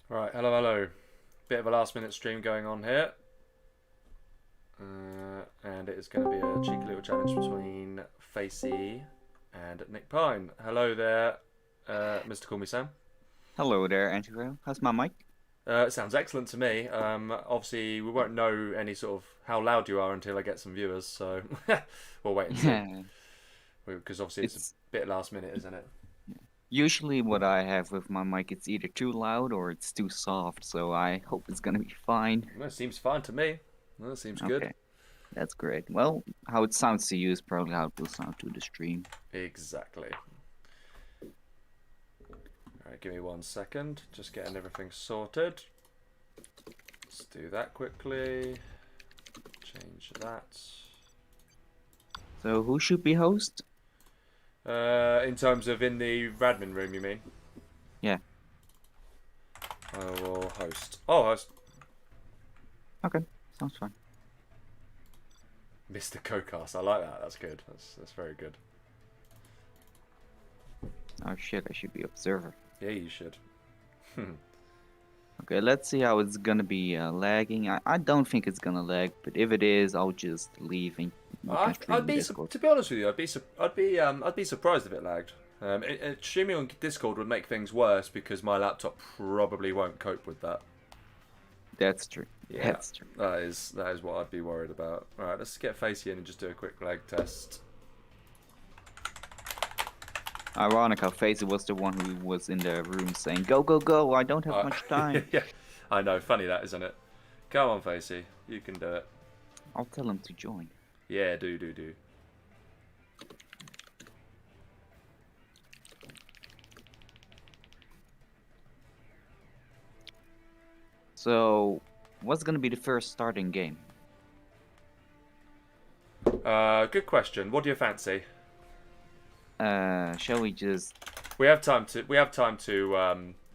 Right, hello. Bit of a last minute stream going on here. And it is going to be a cheeky little challenge between Facey and Nick Pine. Hello there, Mr. Call Me Sam. Hello there, Andrew. How's my mic? It sounds excellent to me. Obviously, we won't know any sort of how loud you are until I get some viewers, so we'll wait and see. Because obviously it's a It's bit last minute, isn't it? usually what I have with my mic. It's either too loud or it's too soft, so I hope it's gonna be fine. Well, it seems fine to me. Well, it seems good. Okay, that's great. Well, how it sounds to you is probably how it will sound to the stream. Exactly. Alright, give me 1 second. Just getting everything sorted. Let's do that quickly. Change that. So who should be host? In terms of in the admin room, you mean? Yeah. I will host. Oh, host. Okay, sounds fine. Mr. Cocast. I like that. That's good. That's very good. Oh shit, I should be observer. Yeah, you should. Okay, let's see how it's gonna be lagging. I don't think it's gonna lag, but if it is, I'll just leave and we can stream I'd in be Discord. to be honest with you, I'd be surprised if it lagged. Streaming on Discord would make things worse because my laptop probably won't cope with that. That's true. Yeah, That's true. that is what I'd be worried about. All right, let's get Facey in and just do a quick leg test. Ironic how Facey was the one who was in the room saying, "Go, go, go! I don't have much time." Yeah, I know. Funny that, isn't it? Come on, Facey, you can do it. I'll tell him to join. Yeah, do. So, what's gonna be the first starting game? Good question. What do you fancy? Shall we just? We have time to.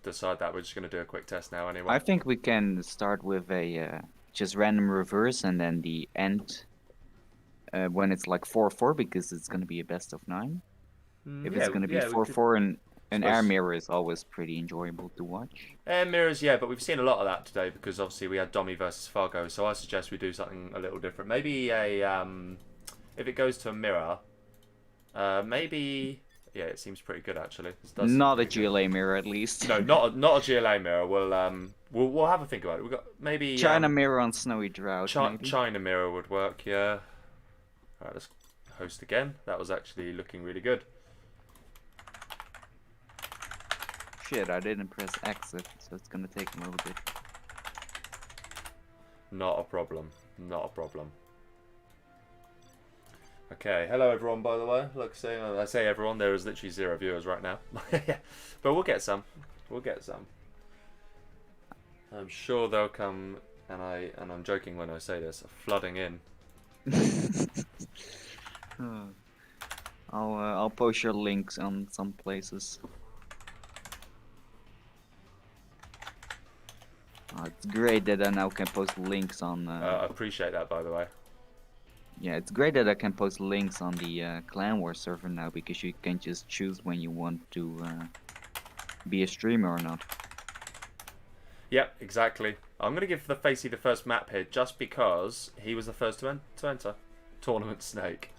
Decide that. We're just gonna do a quick test now, anyway. I think we can start with a just random reverse and then the end when it's like 4-4 because it's gonna be a best of 9. If it's gonna be Yeah. We could. 4-4 and an air Suppose. mirror is always pretty enjoyable to watch. Mirrors, yeah, but we've seen a lot of that today because obviously we had Domi versus Fargo. So I suggest we do something a little different. Maybe if it goes to a mirror, maybe. Yeah, it seems pretty good actually. This does seem Not a pretty good. GLA mirror at least. No, not a GLA mirror. We'll have a think about it. We got maybe China mirror on snowy drought, maybe. China mirror would work. Yeah. All right, let's host again. That was actually looking really good. Shit, I didn't press exit, so it's gonna take a little bit. Not a problem. Not a problem. Okay, hello everyone. By the way, like I say everyone, there is literally 0 viewers right now, but we'll get some. We'll get some. I'm sure they'll come, and I'm joking when I say this, flooding in. I'll post your links on some places. It's great that I now can post links on. I appreciate that, by the way. Yeah, it's great that I can post links on the Clan War server now because you can just choose when you want to be a streamer or not. Yep, exactly. I'm gonna give the Facey the first map here just because he was the first to enter. Tournament Snake.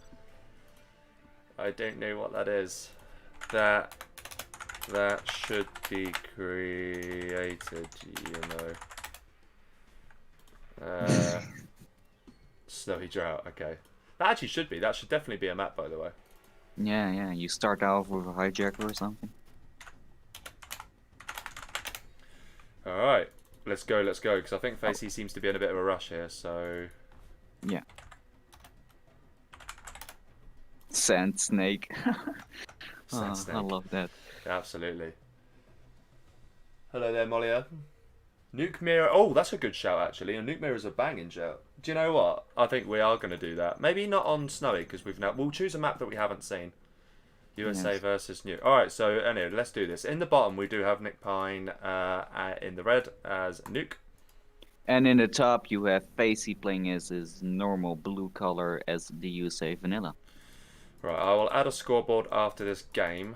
I don't know what that is. That should be created, you know. Snowy Drought, okay. That actually should be. That should definitely be a map, by the way. Yeah, you start off with a hijacker or something. Alright, let's go, because I think Facey seems to be in a bit of a rush here, so... Yeah. Sand snake. Sand Snake. I love that. Absolutely. Hello there, Molia. Nuke Mirror. Oh, that's a good shout, actually. A Nuke Mirror is a banging shout. Do you know what? I think we are going to do that. Maybe not on Snowy, because we'll choose a map that we haven't seen. USA Yes. versus Nuke. Alright, so anyway, let's do this. In the bottom, we do have Nick Pine in the red as Nuke. And in the top, you have Facey playing as his normal blue color as the USA Vanilla. Right, I will add a scoreboard after this game.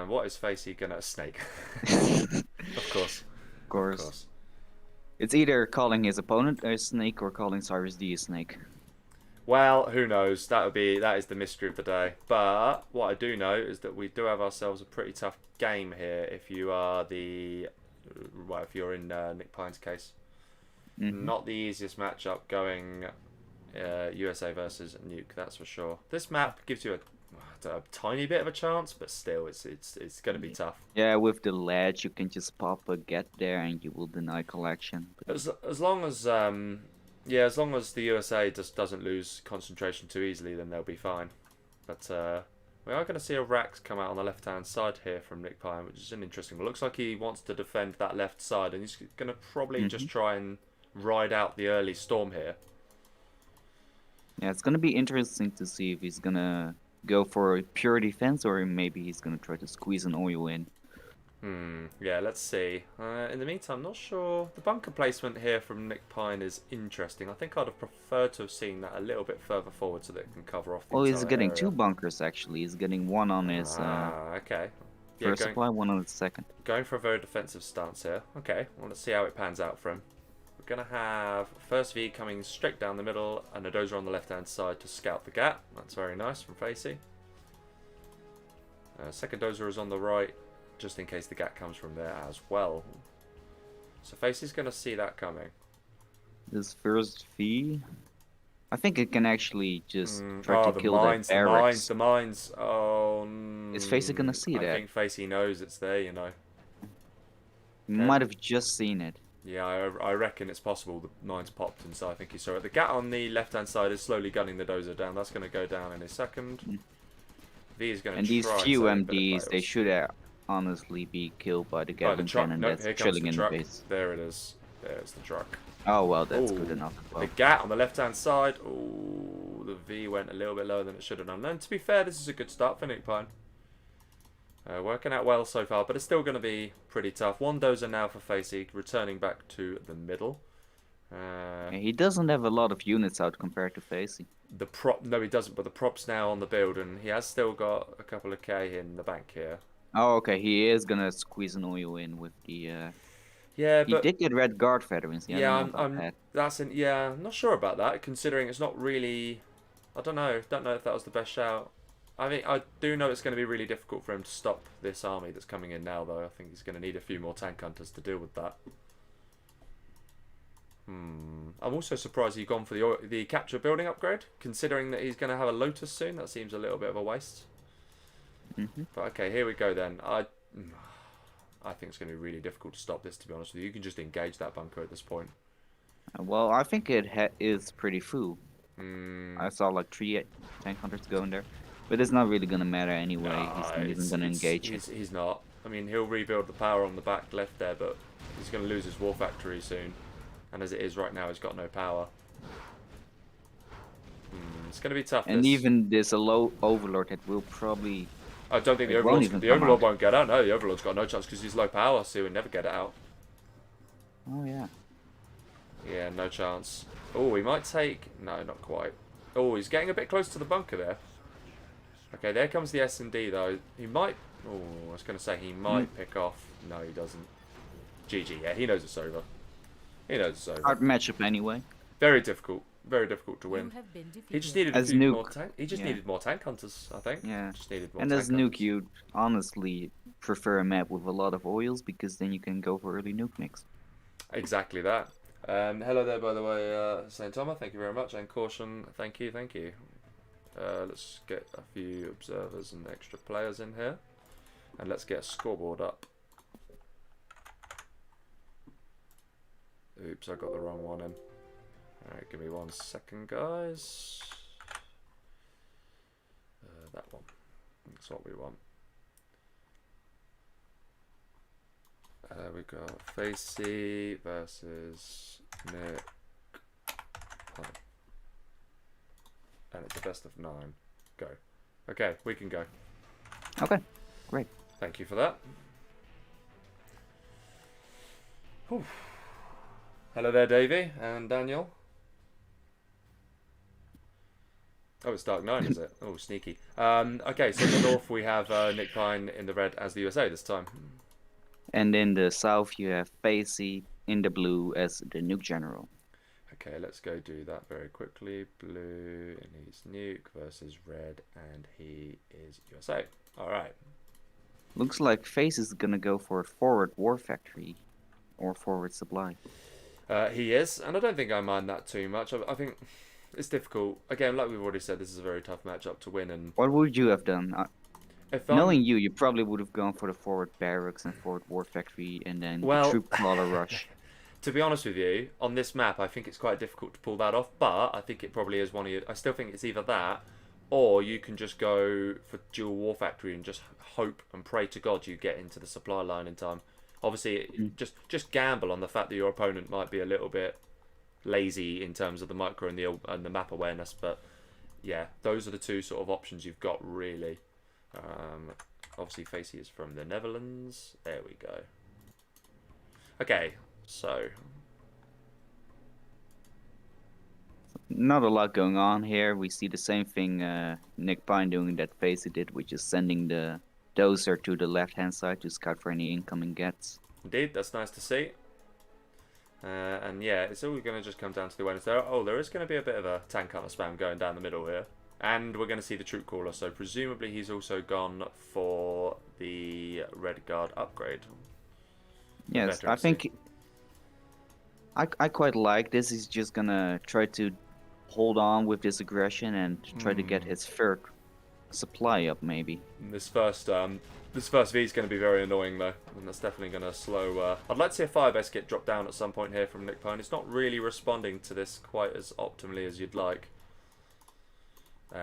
What is Facey gonna... A snake. Of course. course. Of course. It's either calling his opponent a snake or calling Cyrus D a snake. Well, who knows? That is the mystery of the day. But what I do know is that we do have ourselves a pretty tough game here. If you are if you're in Nick Pine's case, not the easiest matchup going USA versus Nuke. That's for sure. This map gives you a tiny bit of a chance, but still, it's going to be tough. Yeah, with the ledge, you can just pop a get there and you will deny collection. As long as as long as the USA just doesn't lose concentration too easily, then they'll be fine. But we are going to see a Rax come out on the left-hand side here from Nick Pine, which is an interesting one. Looks like he wants to defend that left side, and he's going to probably just try and ride out the early storm here. Yeah, it's going to be interesting to see if he's going to go for a pure defense or maybe he's going to try to squeeze an oil in. Yeah, let's see. In the meantime, I'm not sure. The bunker placement here from Nick Pine is interesting. I think I'd have preferred to have seen that a little bit further forward so that it can cover off the Well, he's entire getting area. 2 bunkers, actually. He's getting one on his okay. first supply, one on his second. Going for a very defensive stance here. Okay, well, let's see how it pans out for him. We're going to have first V coming straight down the middle and a dozer on the left-hand side to scout the gap. That's very nice from Facey. Second dozer is on the right, just in case the gap comes from there as well. So Facey's going to see that coming. This first V, I think it can actually just try to kill the barracks. The mines. Oh, is Facey going to see that? I think Facey knows it's there, you know. He might have just seen it. Yeah, I reckon it's possible the mines popped inside. I think he saw it. The gap on the left-hand side is slowly gunning the dozer down. That's going to go down in a second. V is going to. And these few MDs, they should honestly be killed by the Gatling cannon that's chilling in the base. There it is. There's the truck. Oh well, that's good enough. The gap on the left-hand side. Oh, the V went a little bit lower than it should have done. And to be fair, this is a good start for Nick Pine. Working out well so far, but it's still going to be pretty tough. One dozer now for Facey, returning back to the middle. He doesn't have a lot of units out compared to Facey. No, he doesn't, but the prop's now on the build, and he has still got a couple of K in the bank here. Oh, okay, he is going to squeeze an oil in with the... Yeah, but... He did get red guard veterans. Yeah, I'm not sure about that, considering it's not really... I don't know if that was the best shout. I mean, I do know it's going to be really difficult for him to stop this army that's coming in now, though. I think he's going to need a few more tank hunters to deal with that. I'm also surprised he's gone for the capture building upgrade, considering that he's going to have a Lotus soon. That seems a little bit of a waste. But okay, here we go then. I think it's going to be really difficult to stop this, to be honest with you. You can just engage that bunker at this point. Well, I think it is pretty full. I saw like 3 tank hunters go in there. But it's not really going to matter anyway. He's not even going to engage it. He's not. I mean, he'll rebuild the power on the back left there, but he's going to lose his war factory soon. And as it is right now, he's got no power. It's going to be tough. And even there's a low overlord that will probably... I don't think the overlord won't get out. No, the overlord's got no chance because he's low power, so he'll never get it out. Oh, yeah. Yeah, no chance. Oh, he might take... No, not quite. Oh, he's getting a bit close to the bunker there. Okay, there comes the S&D, though. He might... Oh, I was going to say he might pick off. No, he doesn't. GG, yeah, he knows it's over. He knows it's over. Hard matchup anyway. Very difficult. Very difficult to win. He just needed a few more tank. He just needed more tank hunters, I think. Yeah. Just needed more and tank as Nuke, you'd honestly prefer a map with a lot of oils because then you can go for early nuke mix. Exactly that. Hello there, by the way, Saint Thomas. Thank you very much. And Caution, thank you, thank you. Let's get a few observers and extra players in here. And let's get a scoreboard up. Oops, I got the wrong one in. Alright, give me 1 second, guys. That one. That's what we want. We got Facey versus Nick. And it's a best of 9. Go. Okay, we can go. Okay, great. Thank you for that. Whew. Hello there, Davey and Daniel. Oh, it's Dark 9, is it? Oh, sneaky. Okay, so in the north we have Nick Pine in the red as the USA this time. And in the south, you have Facey in the blue as the nuke general. Okay, let's go do that very quickly. Blue, and he's nuke versus red, and he is USA. All right. Looks like Facey is gonna go for a forward war factory or forward supply. He is, and I don't think I mind that too much. I think it's difficult. Again, like we've already said, this is a very tough matchup to win. And What would you have done? if Knowing you probably would have gone for the forward barracks and forward war factory and then the well, troop crawler rush. to be honest with you, on this map, I think it's quite difficult to pull that off. But I think it probably is one of your. I still think it's either that, or you can just go for dual war factory and just hope and pray to God you get into the supply line in time. Obviously, just gamble on the fact that your opponent might be a little bit lazy in terms of the micro and the map awareness. But yeah, those are the two sort of options you've got really. Obviously, Facey is from the Netherlands. There we go. Okay, so Not a lot going on here. We see the same thing Nick Pine doing that Facey did, which is sending the dozer to the left-hand side to scout for any incoming gets. indeed, that's nice to see. And yeah, it's all going to just come down to the awareness there. Oh, there is going to be a bit of a tank hunter spam going down the middle here. And we're going to see the troop caller, so presumably he's also gone for the Red Guard upgrade. Yes, I think I quite like this. He's just gonna try to hold on with this aggression and try to get his third supply up, maybe. This first V is going to be very annoying though, and that's definitely going to slow. I'd like to see a firebase get dropped down at some point here from Nick Pine. It's not really responding to this quite as optimally as you'd like.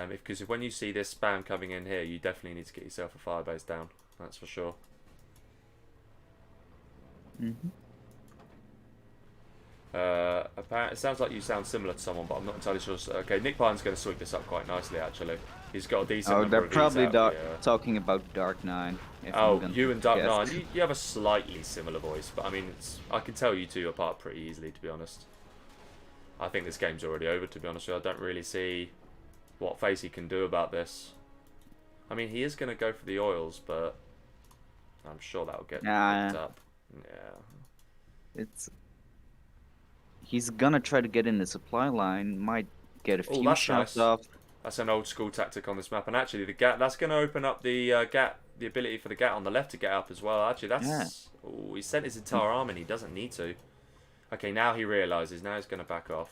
Because when you see this spam coming in here, you definitely need to get yourself a firebase down. That's for sure. Apparently, it sounds like you sound similar to someone, but I'm not entirely sure. Okay, Nick Pine's going to sweep this up quite nicely, actually. He's got a decent number they're of probably out, talking about Dark Nine. Oh, you and Dark Nine, you have a slightly similar voice, but I mean, I can tell you two apart pretty easily, to be honest. I think this game's already over, to be honest with you. I don't really see what Facey can do about this. I mean, he is going to go for the oils, but I'm sure that'll get picked up. Yeah. He's gonna try to get in the supply line. Might get a few shots off. That's an old school tactic on this map, and actually the gat that's going to open up the the ability for the gat on the left to get up as well. Actually, that's oh, he sent his entire arm and he doesn't need to. Okay, now he realizes. Now he's going to back off.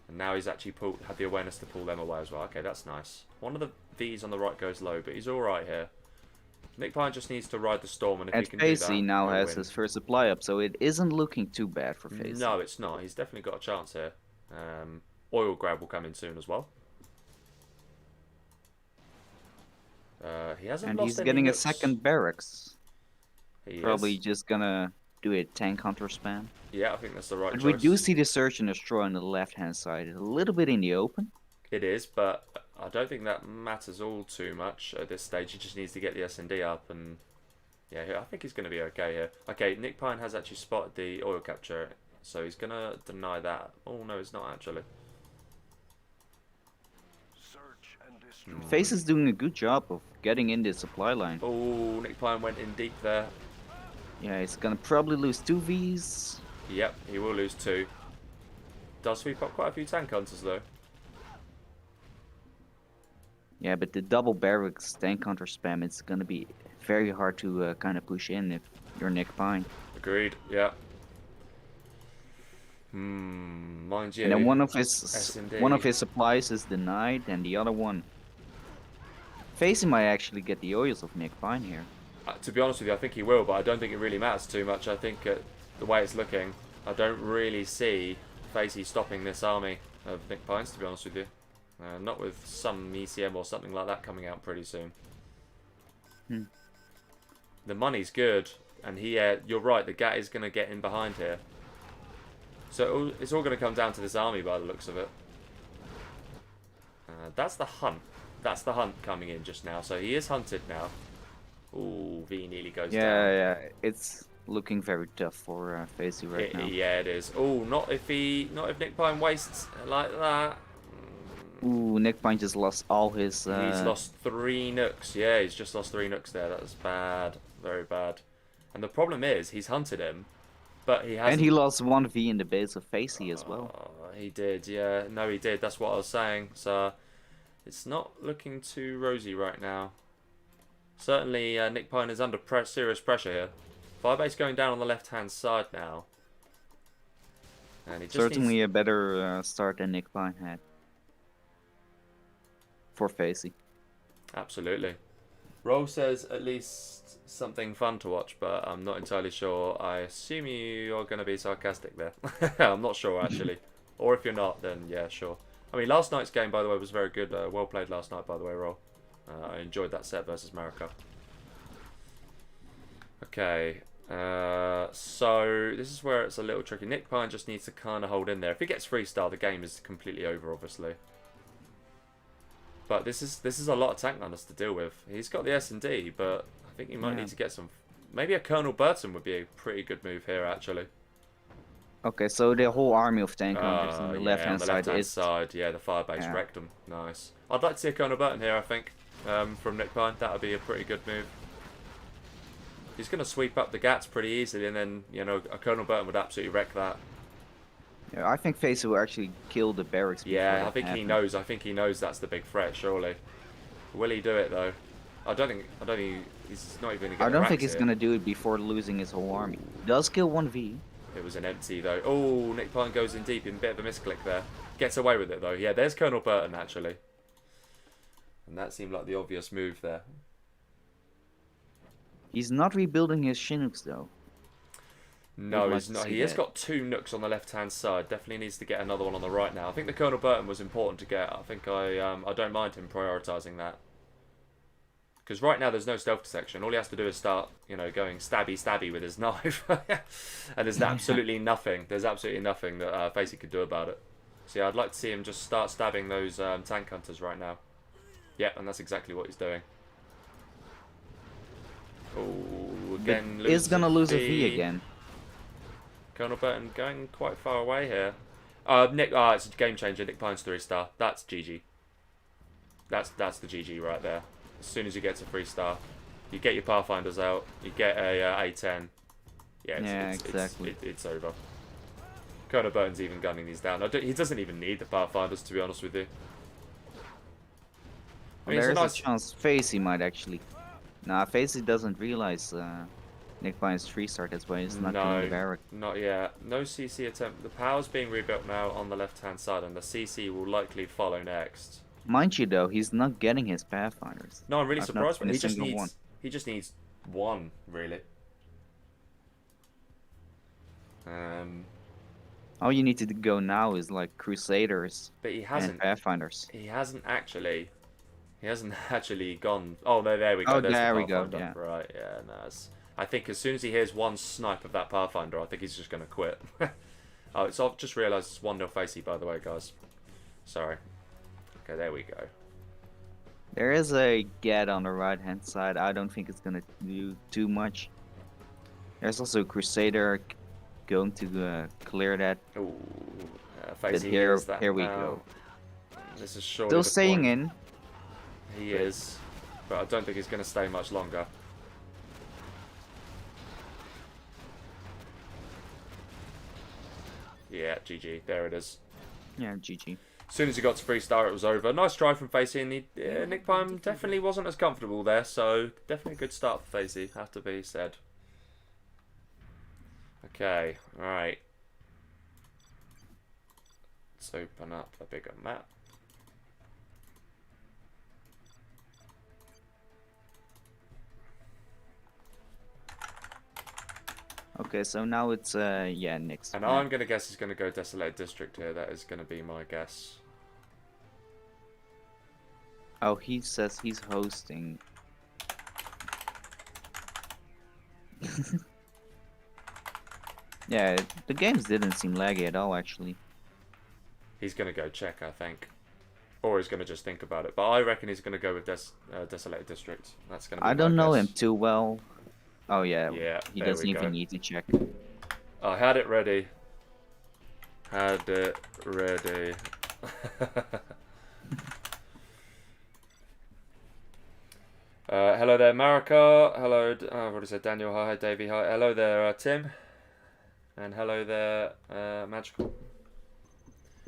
And now he's actually had the awareness to pull them away as well. Okay, that's nice. One of the V's on the right goes low, but he's all right here. Nick Pine just needs to ride the storm, and if he can do that, Facey now has his first supply up, so it isn't looking too bad for Facey. No, it's not. He's definitely got a chance here. Oil grab will come in soon as well. He hasn't and lost he's any getting looks. A second barracks. He Probably is. just gonna do a tank hunter spam. Yeah, I think that's the right choice. We do see the search and destroy on the left-hand side. A little bit in the open. It is, but I don't think that matters all too much at this stage. He just needs to get the S&D up, and yeah, I think he's going to be okay here. Okay, Nick Pine has actually spotted the oil capture, so he's going to deny that. Oh, no, he's not actually. Face is doing a good job of getting in the supply line. Oh, Nick Pine went in deep there. Yeah, he's going to probably lose 2 Vs. Yep, he will lose 2. Does sweep up quite a few tank hunters, though. Yeah, but the double barracks tank hunter spam, it's going to be very hard to kind of push in if you're Nick Pine. Agreed, yeah. Mind you. And then one of his supplies is denied, and the other one. Facey might actually get the oils of Nick Pine here. To be honest with you, I think he will, but I don't think it really matters too much. I think the way it's looking, I don't really see Facey stopping this army of Nick Pines, to be honest with you. Not with some ECM or something like that coming out pretty soon. The money's good, and you're right, the Gat is going to get in behind here. So it's all going to come down to this army by the looks of it. That's the hunt. That's the hunt coming in just now. So he is hunted now. Ooh, V nearly goes down. Yeah, it's looking very tough for Facey right now. Yeah, it is. Oh, not if Nick Pine wastes like that. Ooh, Nick Pine just lost all his... He's lost 3 nooks. Yeah, he's just lost 3 nooks there. That was bad. Very bad. And the problem is, he's hunted him, but he hasn't... And he lost 1v in the base of Facey as well. He did, yeah. No, he did. That's what I was saying. So, it's not looking too rosy right now. Certainly, Nick Pine is under serious pressure here. Firebase going down on the left-hand side now. And he just Certainly a better start than Nick Pine had. For Facey. Absolutely. Roll says at least something fun to watch, but I'm not entirely sure. I assume you're going to be sarcastic there. I'm not sure, actually. Or if you're not, then yeah, sure. I mean, last night's game, by the way, was very good. Well played last night, by the way, Roll. I enjoyed that set versus Marika. Okay. So, this is where it's a little tricky. Nick Pine just needs to kind of hold in there. If he gets freestyle, the game is completely over, obviously. But this is a lot of tank runners to deal with. He's got the S&D, but I think he might need to get some... Maybe a Colonel Burton would be a pretty good move here, actually. Okay, so the whole army of tank runners on the left-hand side. Yeah, the Firebase wrecked them. Nice. I'd like to see a Colonel Burton here, I think, from Nick Pine. That would be a pretty good move. He's going to sweep up the Gats pretty easily, and then, you know, a Colonel Burton would absolutely wreck that. Yeah, I think Facey will actually kill the barracks. Yeah, I think he knows. I think he knows that's the big threat. Surely, will he do it though? I don't think he's not even going to get. I don't think he's going to do it before losing his whole army. He does kill 1v. It was an empty though. Oh, Nick Pine goes in deep in a bit of a misclick there. Gets away with it though. Yeah, there's Colonel Burton actually, and that seemed like the obvious move there. He's not rebuilding his Chinooks though. No, he's not. He has got 2 nooks on the left-hand side. Definitely needs to get another one on the right now. I think the Colonel Burton was important to get. I think I don't mind him prioritising that. Because right now there's no stealth detection. All he has to do is start, you know, going stabby with his knife. And there's absolutely nothing. There's absolutely nothing that Facey could do about it. So yeah, I'd like to see him just start stabbing those tank hunters right now. Yep, and that's exactly what he's doing. Oh, again, he's going to lose a V again. Colonel Burton going quite far away here. It's a game changer. Nick Pine's 3-star. That's GG. That's the GG right there. As soon as you get to 3-star, you get your Pathfinders out. You get a A10. Yeah, exactly. It's over. Colonel Burton's even gunning these down. He doesn't even need the Pathfinders, to be honest with you. I mean, there's a chance Facey might actually. Nah, Facey doesn't realize. Nick Pine's 3-star, that's why he's not doing the barrack. Not yet. No CC attempt. The power's being rebuilt now on the left-hand side, and the CC will likely follow next. Mind you, though, he's not getting his Pathfinders. No, I'm really surprised. He just needs 1, really. All you need to go now is like Crusaders. But he hasn't. And Pathfinders. He hasn't actually gone. Oh no, there we go. Oh, there we go. Yeah. Right. Yeah. Nice. I think as soon as he hears one snipe of that Pathfinder, I think he's just going to quit. Oh, so I've just realised it's 1-0 Facey, by the way, guys. Sorry. Okay, there we go. There is a get on the right-hand side. I don't think it's going to do too much. There's also a Crusader going to clear that. Ooh, Facey here we now. go. This is surely still staying in. He is, but I don't think he's going to stay much longer. Yeah, GG. There it is. Yeah, GG. As soon as he got to 3-star, it was over. Nice try from Facey, and Nick Pine definitely wasn't as comfortable there, so definitely a good start for Facey, have to be said. Okay, alright. Let's open up a bigger map. Okay, so now it's yeah, Nick's. And I'm gonna guess he's gonna go Desolated District here. That is gonna be my guess. Oh, he says he's hosting. Yeah, the games didn't seem laggy at all, actually. He's gonna go check, I think, or he's gonna just think about it. But I reckon he's gonna go with Desolated District. That's gonna. Be I don't know guess. him too well. Oh yeah, he doesn't even need to check. I had it ready. Had it ready. Hello there, Marika. Hello, what is it, Daniel? Hi, Davey. Hi. Hello there, Tim. And hello there, Magical.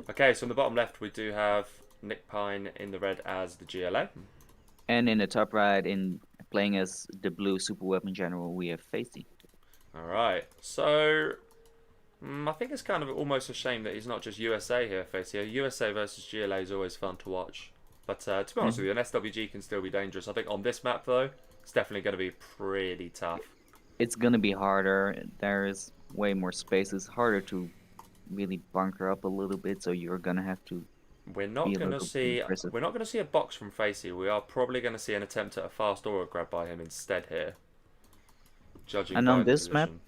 Okay, so on the bottom left, we do have Nick Pine in the red as the GLA. And in the top right, in playing as the blue super weapon general, we have Facey. Alright, so I think it's kind of almost a shame that he's not just USA here, Facey. USA versus GLA is always fun to watch. But to be honest with you, an SWG can still be dangerous. I think on this map, though, it's definitely going to be pretty tough. It's going to be harder. There is way more space. It's harder to really bunker up a little bit, so you're going to have to We're not going to see. We're not going to see a box from Facey. We are probably going to see an attempt at a fast aura grab by him instead here. Judging and by on this position.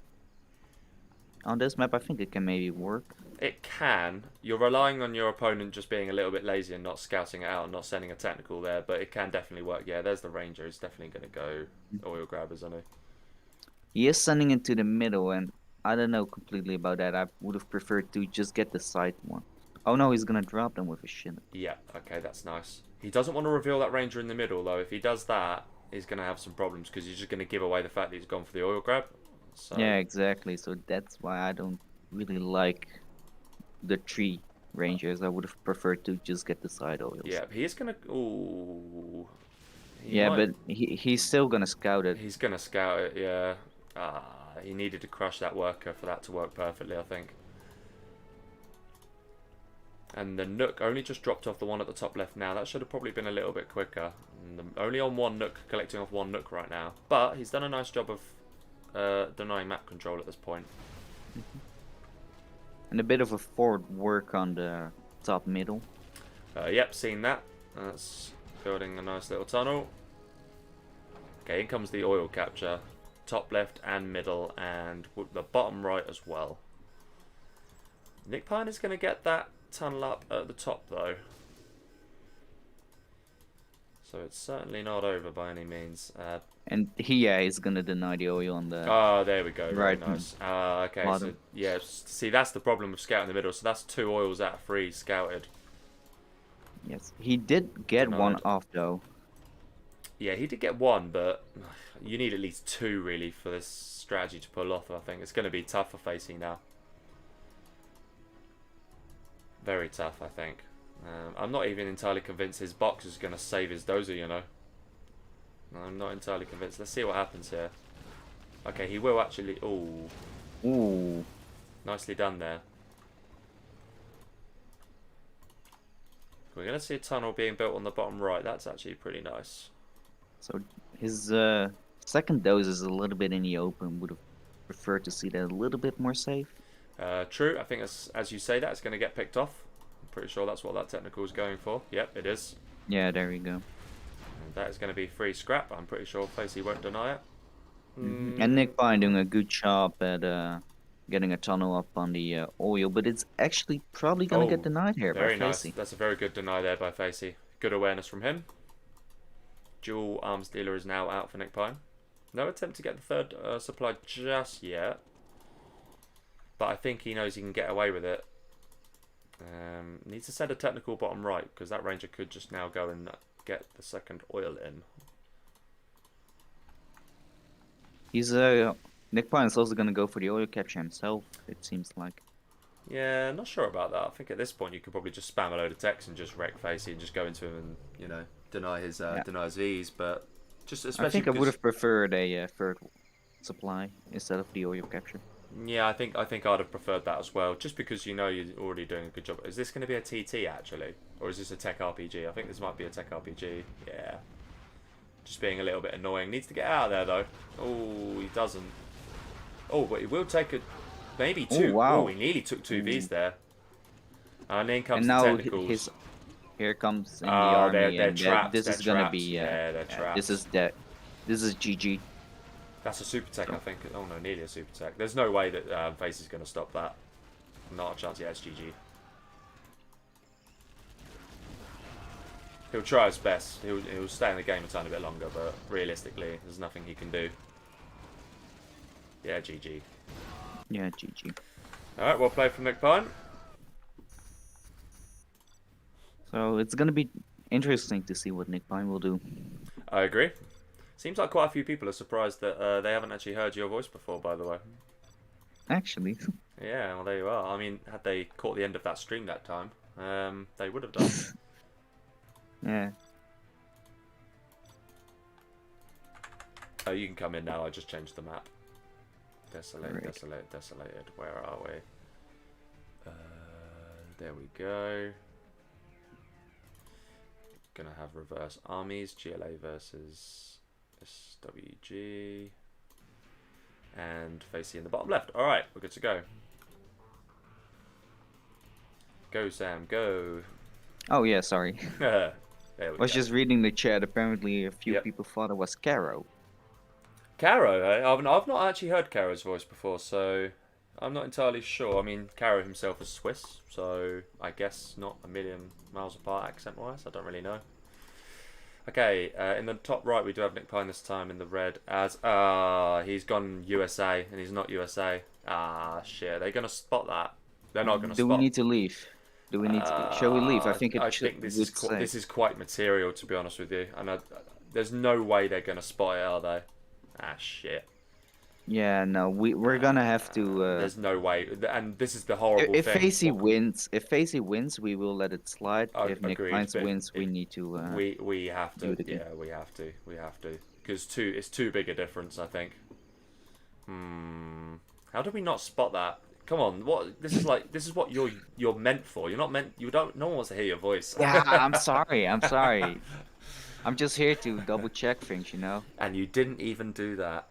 on this map, I think it can maybe work. It can. You're relying on your opponent just being a little bit lazy and not scouting it out and not sending a technical there, but it can definitely work. Yeah, there's the Ranger. He's definitely going to go oil grabbers, isn't he? He is sending it to the middle, and I don't know completely about that. I would have preferred to just get the side one. Oh no, he's going to drop them with a shin. Yeah, okay, that's nice. He doesn't want to reveal that Ranger in the middle, though. If he does that, he's going to have some problems because he's just going to give away the fact that he's gone for the oil grab. So... Yeah, exactly. So that's why I don't really like the 3 Rangers. I would have preferred to just get the side oils. Yeah, he is going to... Ooh. Yeah, but he's still going to scout it. He's going to scout it, yeah. He needed to crush that worker for that to work perfectly, I think. And the Nook only just dropped off the one at the top left now. That should have probably been a little bit quicker. Only on one Nook, collecting off one Nook right now. But he's done a nice job of denying map control at this point. And a bit of a forward work on the top middle. Yep, seen that. That's building a nice little tunnel. Okay, in comes the oil capture. Top left and middle and the bottom right as well. Nick Pine is going to get that tunnel up at the top though. So it's certainly not over by any means. And he's going to deny the oil on the... Oh, there we go. Right. Very nice. Okay, so yeah, see that's the problem with scouting in the middle. So that's 2 oils out of 3 scouted. Yes, he did get Denied. 1 off though. Yeah, he did get 1, but you need at least 2 really for this strategy to pull off. I think it's going to be tough for Facey now. Very tough, I think. I'm not even entirely convinced his box is going to save his dozer, you know. I'm not entirely convinced. Let's see what happens here. Okay, he will actually... Ooh. Ooh. Nicely done there. We're going to see a tunnel being built on the bottom right. That's actually pretty nice. So his second dose is a little bit in the open. Would have preferred to see that a little bit more safe. True. I think as you say that, it's going to get picked off. I'm pretty sure that's what that technical is going for. Yep, it is. Yeah, there we go. And that is going to be free scrap. I'm pretty sure Facey won't deny it. And Nick Pine doing a good job at getting a tunnel up on the oil, but it's actually probably going to get denied here by very Facey. Nice. That's a very good deny there by Facey. Good awareness from him. Dual arms dealer is now out for Nick Pine. No attempt to get the third supply just yet. But I think he knows he can get away with it. Needs to send a technical bottom right, because that Ranger could just now go and get the second oil in. He's Nick Pine is also going to go for the oil capture himself, it seems like. Yeah, not sure about that. I think at this point you could probably just spam a load of text and just wreck Facey and just go into him and, you know, deny his V's, but just especially I think I would have preferred a third supply instead of the oil capture. Yeah, I think I'd have preferred that as well, just because you know you're already doing a good job. Is this going to be a TT actually, or is this a tech RPG? I think this might be a tech RPG. Yeah, just being a little bit annoying. Needs to get out of there though. Oh, he doesn't. Oh, but he will take a maybe 2. Oh, wow. Oh, he nearly took 2 Vs there. And then comes and the now technicals. Here comes in the army, they're trapped. this is gonna be they're trapped. This is GG. That's a super tech, I think. Oh no, nearly a super tech. There's no way that Face is going to stop that. Not a chance. Yeah, it's GG. He'll try his best. He'll stay in the game a tiny bit longer, but realistically, there's nothing he can do. Yeah, GG. Yeah, GG. Alright, well played from Nick Pine. So it's gonna be interesting to see what Nick Pine will do. I agree. Seems like quite a few people are surprised that they haven't actually heard your voice before, by the way. Actually. Yeah, well, there you are. I mean, had they caught the end of that stream that time, they would have done. Yeah. Oh, you can come in now. I just changed the map. Desolate, Right. desolate, desolated. Where are we? There we go. Gonna have reverse armies. GLA versus SWG. And Facey in the bottom left. Alright, we're good to go. Go, Sam, go. Oh, yeah, sorry. There we I was go. just reading the chat. Apparently, a few people thought it was Caro. Caro, eh? I've not actually heard Caro's voice before, so I'm not entirely sure. I mean, Caro himself is Swiss, so I guess not a million miles apart accent-wise. I don't really know. Okay, in the top right we do have Nick Pine this time in the red as he's gone USA and he's not USA. Ah, shit. They're gonna spot that. They're not gonna spot. Do we need to leave? Do we need to? Shall we leave? I think this is quite material, to be honest with you. And there's no way they're gonna spot it, are they? Ah, shit. Yeah, no, we're gonna have to. There's no way, and this is the horrible if thing. Facey wins, we will let it slide. If Nick Agreed, Pines wins, we need to. We have to. Yeah, we have to. Because it's too big a difference, I think. How did we not spot that? Come on, what? This is what you're meant for. You're not meant. You don't. No one wants to hear your voice. Yeah, I'm sorry. I'm sorry. I'm just here to double check things, you know. And you didn't even do that.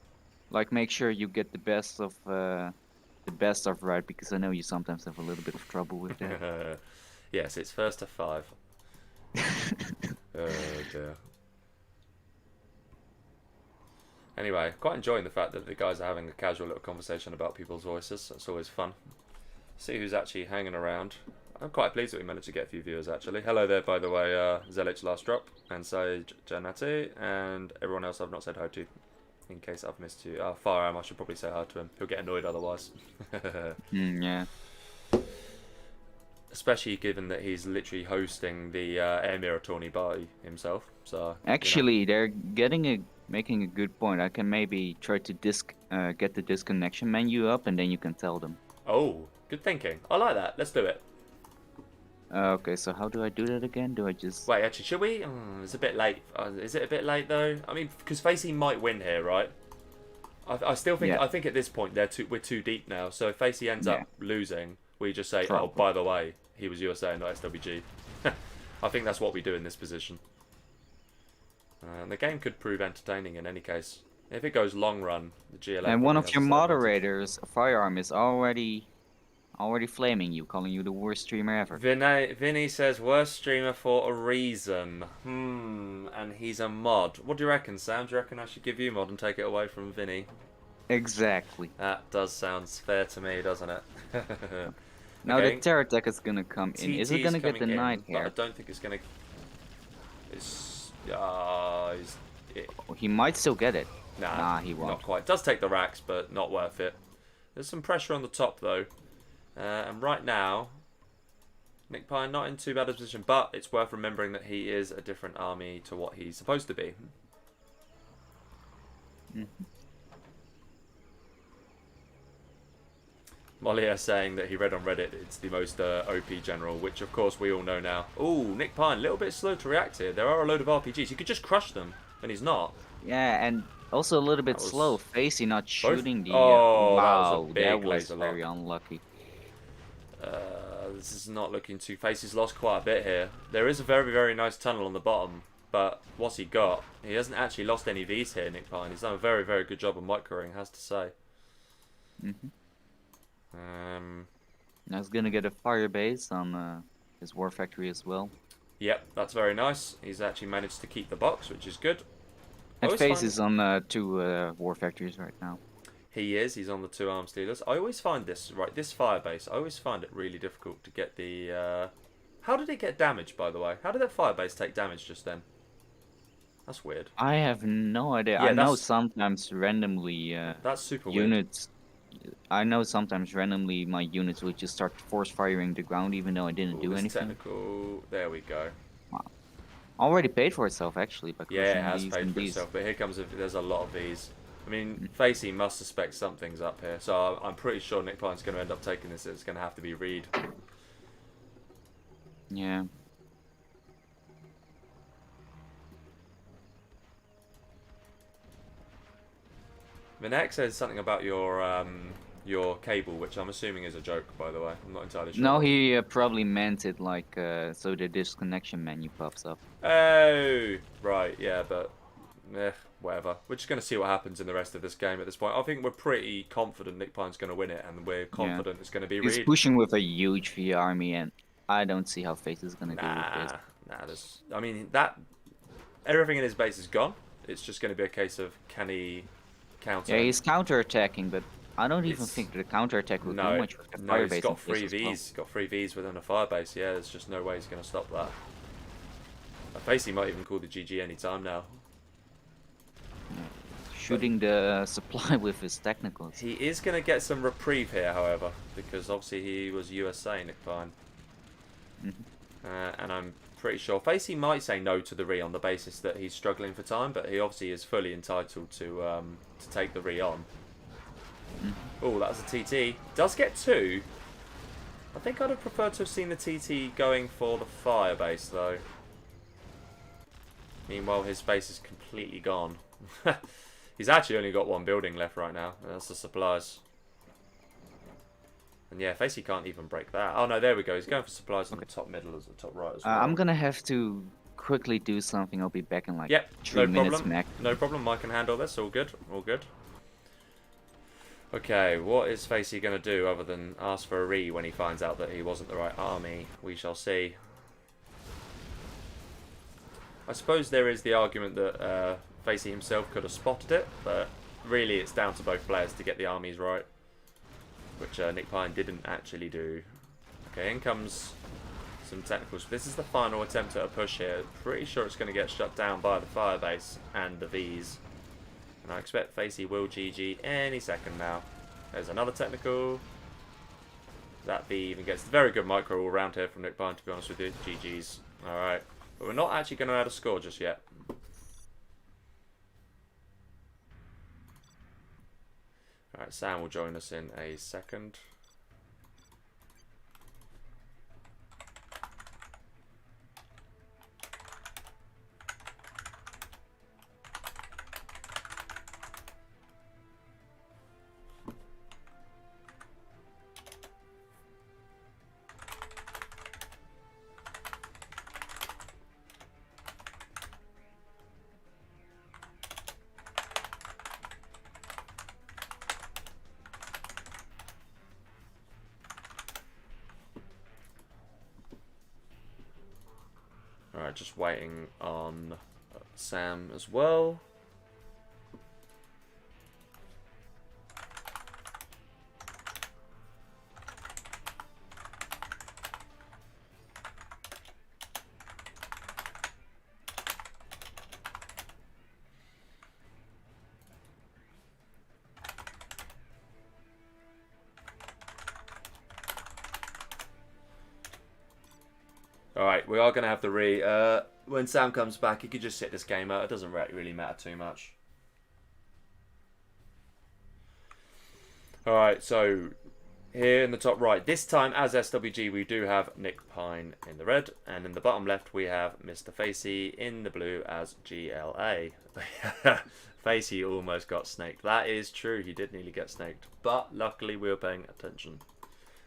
Like, make sure you get the best of right, because I know you sometimes have a little bit of trouble with that. Yes, it's first to 5. Oh dear. Anyway, quite enjoying the fact that the guys are having a casual little conversation about people's voices. That's always fun. See who's actually hanging around. I'm quite pleased that we managed to get a few viewers, actually. Hello there, by the way, Zelich Last Drop, and Sage Janati, and everyone else I've not said hi to. In case I've missed you. Firearm, I should probably say hi to him. He'll get annoyed otherwise. Yeah. Especially given that he's literally hosting the Air Mirror tourney by himself. So actually, they're making a good point. I can maybe try to get the disconnection menu up, and then you can tell them. Oh, good thinking. I like that. Let's do it. Okay, so how do I do that again? Do I just... Wait, actually, should we? It's a bit late. Is it a bit late, though? I mean, because Facey might win here, right? I still think... Yeah. I think at this point, we're too deep now. So if Facey ends up losing, we just say, oh, by the way, he was USA and not SWG. I think that's what we do in this position. And the game could prove entertaining in any case. If it goes long run, the GLA... And one of your moderators, Firearm, is already flaming you, calling you the worst streamer ever. Vinny says worst streamer for a reason. And he's a mod. What do you reckon, Sam? Do you reckon I should give you mod and take it away from Vinny? Exactly. That does sound fair to me, doesn't it? Now the terror attack is gonna come in. Is it gonna get denied here? But I don't think it's gonna. He might still get it. Nah, he won't. Not quite. It does take the racks, but not worth it. There's some pressure on the top though. And right now, Nick Pine not in too bad a position, but it's worth remembering that he is a different army to what he's supposed to be. Moliere saying that he read on Reddit it's the most OP general, which of course we all know now. Ooh, Nick Pine, a little bit slow to react here. There are a load of RPGs. He could just crush them, and he's not. Yeah, and also a little bit slow. Facey not shooting the... wow, that was very unlucky. This is not looking too... Facey's lost quite a bit here. There is a very, very nice tunnel on the bottom, but what's he got? He hasn't actually lost any Vs here, Nick Pine. He's done a very, very good job of microing, has to say. Now he's gonna get a fire base on his war factory as well. Yep, that's very nice. He's actually managed to keep the box, which is good. And Face is on 2 war factories right now. He is. He's on the 2 arms dealers. I always find this fire base. I always find it really difficult to get the. How did it get damaged, by the way? How did that fire base take damage just then? That's weird. I have no idea. Yeah, I know sometimes randomly. That's super units. Weird. I know sometimes randomly my units will just start force firing the ground, even though I didn't do anything. Technical. There we go. Wow. Already paid for itself, actually, by Yeah, it crushing has these paid and for these. itself, but here comes there's a lot of these. I mean, Facey must suspect something's up here, so I'm pretty sure Nick Pine's going to end up taking this. It's going to have to be Reed. Yeah. Vinek says something about your cable, which I'm assuming is a joke, by the way. I'm not entirely sure. No, he probably meant it like so the disconnection menu pops up. Oh, right, yeah, but whatever. We're just going to see what happens in the rest of this game at this point. I think we're pretty confident Nick Pine's going to win it, and we're confident it's going to be Reed. He's pushing with a huge V army, and I don't see how Face is going to deal with this. I mean, everything in his base is gone. It's just going to be a case of can he counter. Yeah, he's counter-attacking, but I don't even think the counter-attack will do much with the fire base. He's got 3 Vs. He's got 3 Vs within a fire base. Yeah, there's just no way he's going to stop that. Facey might even call the GG anytime now. Yeah. Shooting the supply with his technicals. He is going to get some reprieve here, however, because obviously he was USA Nick Pine. And I'm pretty sure Facey might say no to the re on the basis that he's struggling for time, but he obviously is fully entitled to take the re on. Oh, that was a TT. Does get 2. I think I'd have preferred to have seen the TT going for the fire base, though. Meanwhile, his base is completely gone. He's actually only got 1 building left right now, and that's the supplies. And yeah, Facey can't even break that. Oh no, there we go. He's going for supplies on the top middle as the top right as well. I'm gonna have to quickly do something. I'll be back in like 3 minutes max. No problem. I can handle this. All good. All good. Okay, what is Facey going to do other than ask for a re when he finds out that he wasn't the right army? We shall see. I suppose there is the argument that Facey himself could have spotted it, but really it's down to both players to get the armies right, which Nick Pine didn't actually do. Okay, in comes some technicals. This is the final attempt at a push here. Pretty sure it's going to get shut down by the firebase and the Vs. And I expect Facey will GG any second now. There's another technical. That V even gets very good micro all round here from Nick Pine, to be honest with you. GG's. Alright. But we're not actually going to add a score just yet. Alright, Sam will join us in a second. Alright, just waiting on Sam as well. Alright, we are going to have the when Sam comes back, he could just sit this game out. It doesn't really matter too much. Alright, so here in the top right, this time as SWG, we do have Nick Pine in the red. And in the bottom left, we have Mr. Facey in the blue as GLA. Facey almost got snaked. That is true, he did nearly get snaked. But luckily, we were paying attention.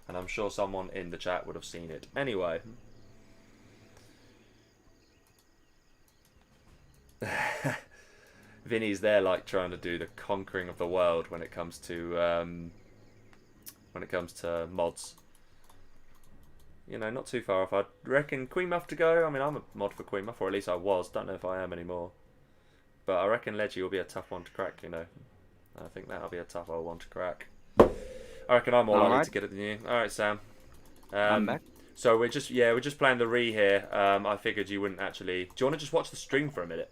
And I'm sure someone in the chat would have seen it. Anyway. Vinny's there, like trying to do the conquering of the world when it comes to mods. You know, not too far off. I reckon Queen Muff to go. I mean, I'm a mod for Queen Muff, or at least I was. Don't know if I am anymore. But I reckon Leggy will be a tough one to crack. You know, I think that'll be a tough old one to crack. I reckon I'm more likely to get it than you. All right, Sam. I'm back. So we're just playing the re here. I figured you wouldn't actually. Do you want to just watch the stream for a minute?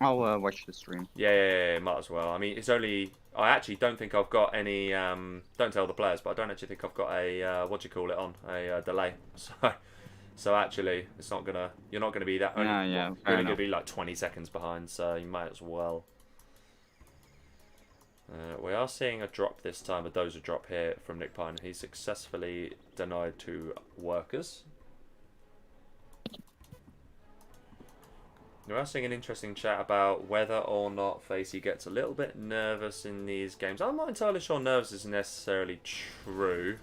I'll watch the stream. Yeah, might as well. I mean, it's only... I actually don't think I've got any... don't tell the players, but I don't actually think I've got a... what do you call it on? A delay. So So actually, it's not gonna. You're not gonna be that. Only, Yeah, yeah, well, fair you're only gonna enough. be like 20 seconds behind. So you might as well. We are seeing a drop this time, a dozer drop here from Nick Pine. He's successfully denied 2 workers. We are seeing an interesting chat about whether or not Facey gets a little bit nervous in these games. I'm not entirely sure nervous is necessarily true.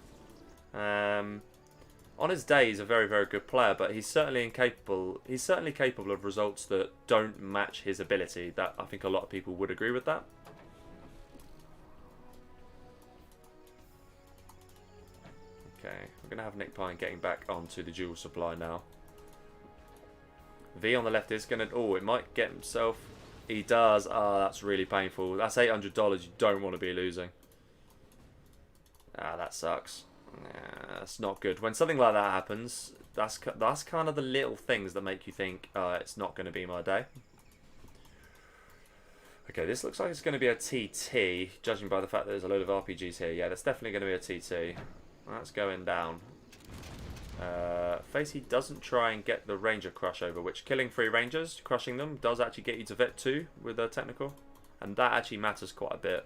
On his day, he's a very, very good player, but he's certainly incapable. He's certainly capable of results that don't match his ability. That I think a lot of people would agree with that. Okay, we're gonna have Nick Pine getting back onto the dual supply now. V on the left is gonna. Oh, it might get himself. He does. Ah, that's really painful. That's $800 you don't want to be losing. Ah, that sucks. Yeah, that's not good. When something like that happens, that's kind of the little things that make you think, it's not going to be my day. Okay, this looks like it's going to be a TT, judging by the fact that there's a load of RPGs here. Yeah, that's definitely going to be a TT. That's going down. Facey doesn't try and get the Ranger crush over, which killing 3 Rangers, crushing them, does actually get you to Vet 2 with a technical. And that actually matters quite a bit.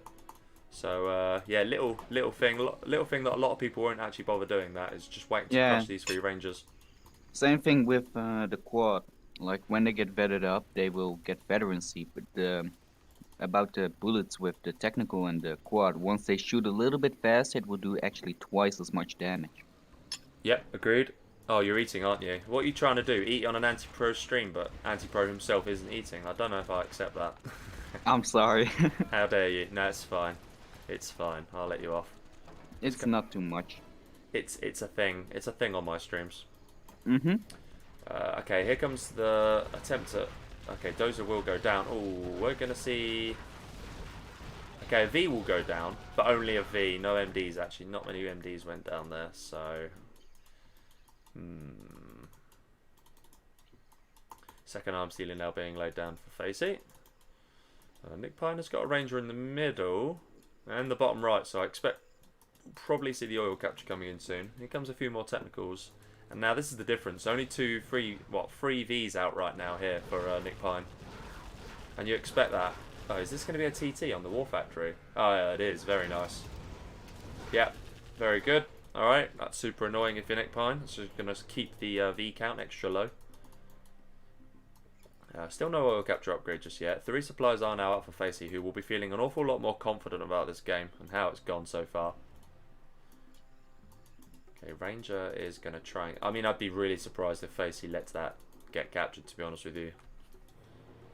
So yeah, little thing that a lot of people won't actually bother doing. That is just waiting to crush these 3 Rangers. Same thing with the quad. Like when they get vetted up, they will get veterancy. But about the bullets with the technical and the quad, once they shoot a little bit fast, it will do actually twice as much damage. Yep, agreed. Oh, you're eating, aren't you? What are you trying to do? Eat on an anti-pro stream, but anti-pro himself isn't eating. I don't know if I accept that. I'm sorry. How dare you? No, it's fine. It's fine. I'll let you off. It's not too much. It's a thing. It's a thing on my streams. Mm-hmm. Okay, here comes the attempt at... Okay, Dozer will go down. Oh, we're going to see... Okay, a V will go down, but only a V. No MDs, actually. Not many MDs went down there, so... Second arm stealing now being laid down for Facey. Nick Pine has got a Ranger in the middle and the bottom right, so I expect we'll probably see the oil capture coming in soon. Here comes a few more technicals, and now this is the difference. Only 3 Vs out right now here for Nick Pine, and you expect that. Oh, is this going to be a TT on the War Factory? Oh yeah, it is. Very nice. Yep, very good. Alright, that's super annoying if you're Nick Pine. It's just going to keep the V count extra low. Still no oil capture upgrade just yet. 3 supplies are now up for Facey, who will be feeling an awful lot more confident about this game and how it's gone so far. Okay, Ranger is going to try... I mean, I'd be really surprised if Facey lets that get captured, to be honest with you.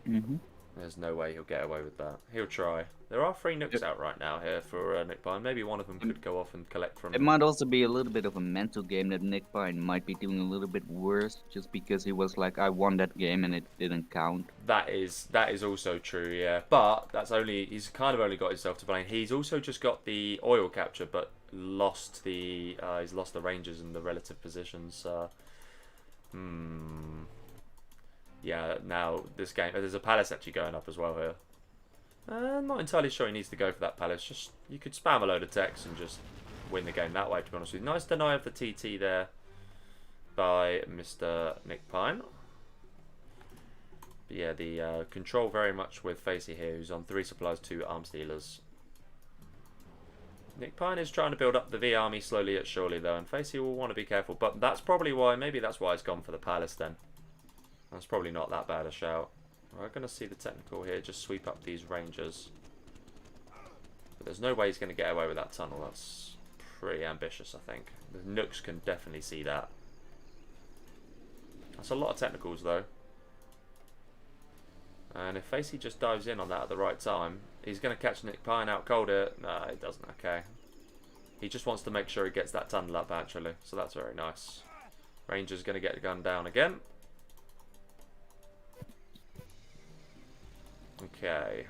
Mm-hmm. There's no way he'll get away with that. He'll try. There are 3 nukes out right now here for Nick Pine. Maybe one of them could go off and collect from... It might also be a little bit of a mental game that Nick Pine might be doing a little bit worse just because he was like, I won that game and it didn't count. That is also true, yeah. But that's only... He's kind of only got himself to blame. He's also just got the oil capture, but lost the... he's lost the Rangers in the relative positions. Yeah, now this game... There's a palace actually going up as well here. I'm not entirely sure he needs to go for that palace. Just you could spam a load of text and just win the game that way, to be honest with you. Nice deny of the TT there by Mr. Nick Pine. But yeah, the control very much with Facey here, who's on 3 supplies, 2 arms dealers. Nick Pine is trying to build up the V army slowly yet surely, though, and Facey will want to be careful. But that's probably why, maybe that's why he's gone for the palace then. That's probably not that bad a shout. We're going to see the technical here just sweep up these Rangers. But there's no way he's going to get away with that tunnel. That's pretty ambitious, I think. The Nooks can definitely see that. That's a lot of technicals, though. And if Facey just dives in on that at the right time, he's going to catch Nick Pine out cold here. No, he doesn't. Okay. He just wants to make sure he gets that tunnel up, actually. So that's very nice. Ranger's going to get the gun down again. Okay.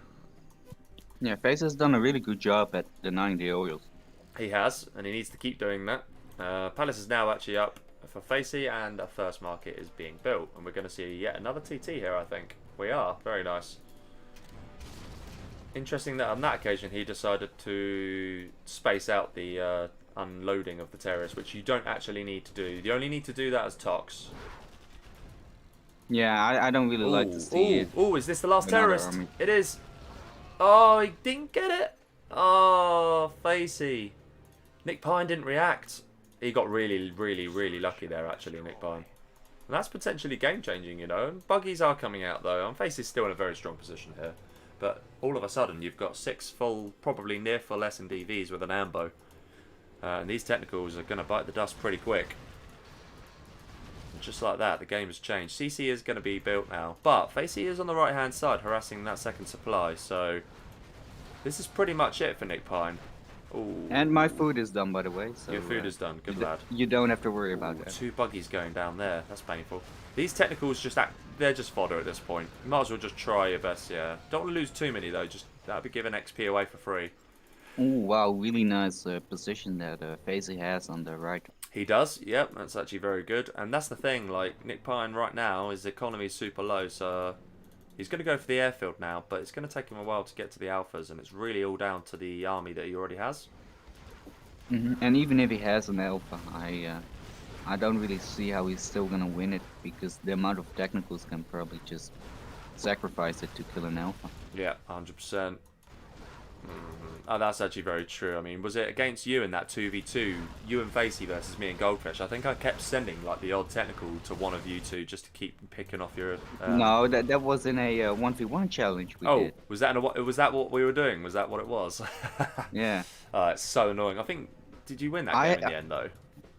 Yeah, Face has done a really good job at denying the oils. He has, and he needs to keep doing that. Palace is now actually up for Facey, and a first market is being built. And we're going to see yet another TT here, I think. We are. Very nice. Interesting that on that occasion he decided to space out the unloading of the terrorists, which you don't actually need to do. You only need to do that as Tox. Yeah, I don't really like to see it. Oh, is this the last Another terrorist? army. It is. Oh, he didn't get it. Oh, Facey. Nick Pine didn't react. He got really, really, really lucky there, actually, Nick Pine. And that's potentially game-changing, you know. Buggies are coming out, though. And Facey's still in a very strong position here. But all of a sudden, you've got 6 full, probably near full S&DVs with an ambo. And these technicals are going to bite the dust pretty quick. Just like that, the game has changed. CC is going to be built now. But Facey is on the right-hand side, harassing that second supply. So this is pretty much it for Nick Pine. Ooh. And my food is done, by the way. So, your food is done. Good lad. You don't have to worry about that. 2 buggies going down there. That's painful. These technicals just act... They're just fodder at this point. You might as well just try your best, yeah. Don't want to lose too many, though. Just that'll be giving XP away for free. Oh, wow. Really nice position that Facey has on the right. He does, yep, that's actually very good. And that's the thing, like, Nick Pine right now, his economy is super low, so he's going to go for the airfield now, but it's going to take him a while to get to the alphas, and it's really all down to the army that he already has. And even if he has an alpha, I don't really see how he's still going to win it, because the amount of technicals can probably just sacrifice it to kill an alpha. Yeah, 100%. Oh, that's actually very true. I mean, was it against you in that 2v2, you and Facey versus me and Goldfish? I think I kept sending like the odd technical to one of you two just to keep picking off your. No, that was in a 1v1 challenge we did. Was that what we were doing? Was that what it was? Yeah. It's so annoying. I think did you win that game in the end though?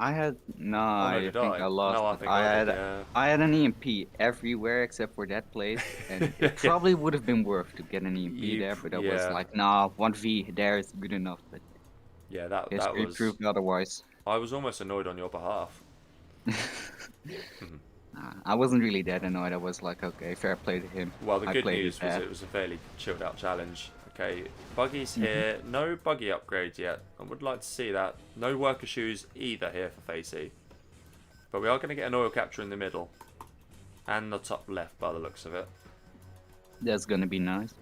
I had I think I lost. No, I think I did, yeah. I had an EMP everywhere except for that place, and it probably would have been worth to get an EMP there, but I was like, nah, 1v there is good enough. But yeah, that was proved otherwise. I was almost annoyed on your behalf. I wasn't really that annoyed. I was like, okay, fair play to him. Well, the good news was it was a fairly chilled out challenge. Okay, buggies here. No buggy upgrades yet. I would like to see that. No worker shoes either here for Facey. But we are going to get an oil capture in the middle. And the top left by the looks of it. That's going to be nice.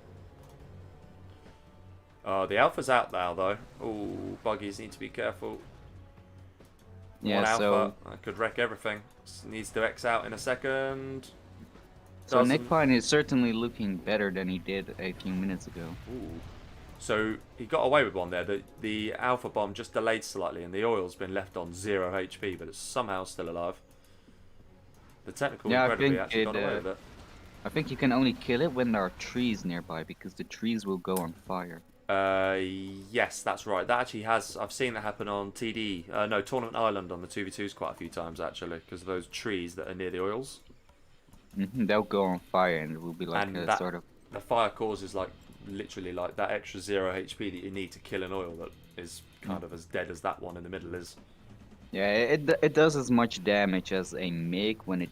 The alpha's out now though. Ooh, buggies need to be careful. Yeah, alpha, I could wreck everything. Needs to X out in a second. So Nick Pine is certainly looking better than he did a few minutes ago. Ooh. So he got away with one there. The alpha bomb just delayed slightly and the oil's been left on 0 HP, but it's somehow still alive. The technical incredibly actually got away with it. I think you can only kill it when there are trees nearby, because the trees will go on fire. Yes, that's right. That actually has... I've seen that happen on TD. No, Tournament Island on the 2v2s quite a few times, actually, because of those trees that are near the oils. They'll go on fire and it will be like a sort of... The fire causes like literally like that extra 0 HP that you need to kill an oil that is kind of as dead as that one in the middle is. Yeah, it does as much damage as a MiG when it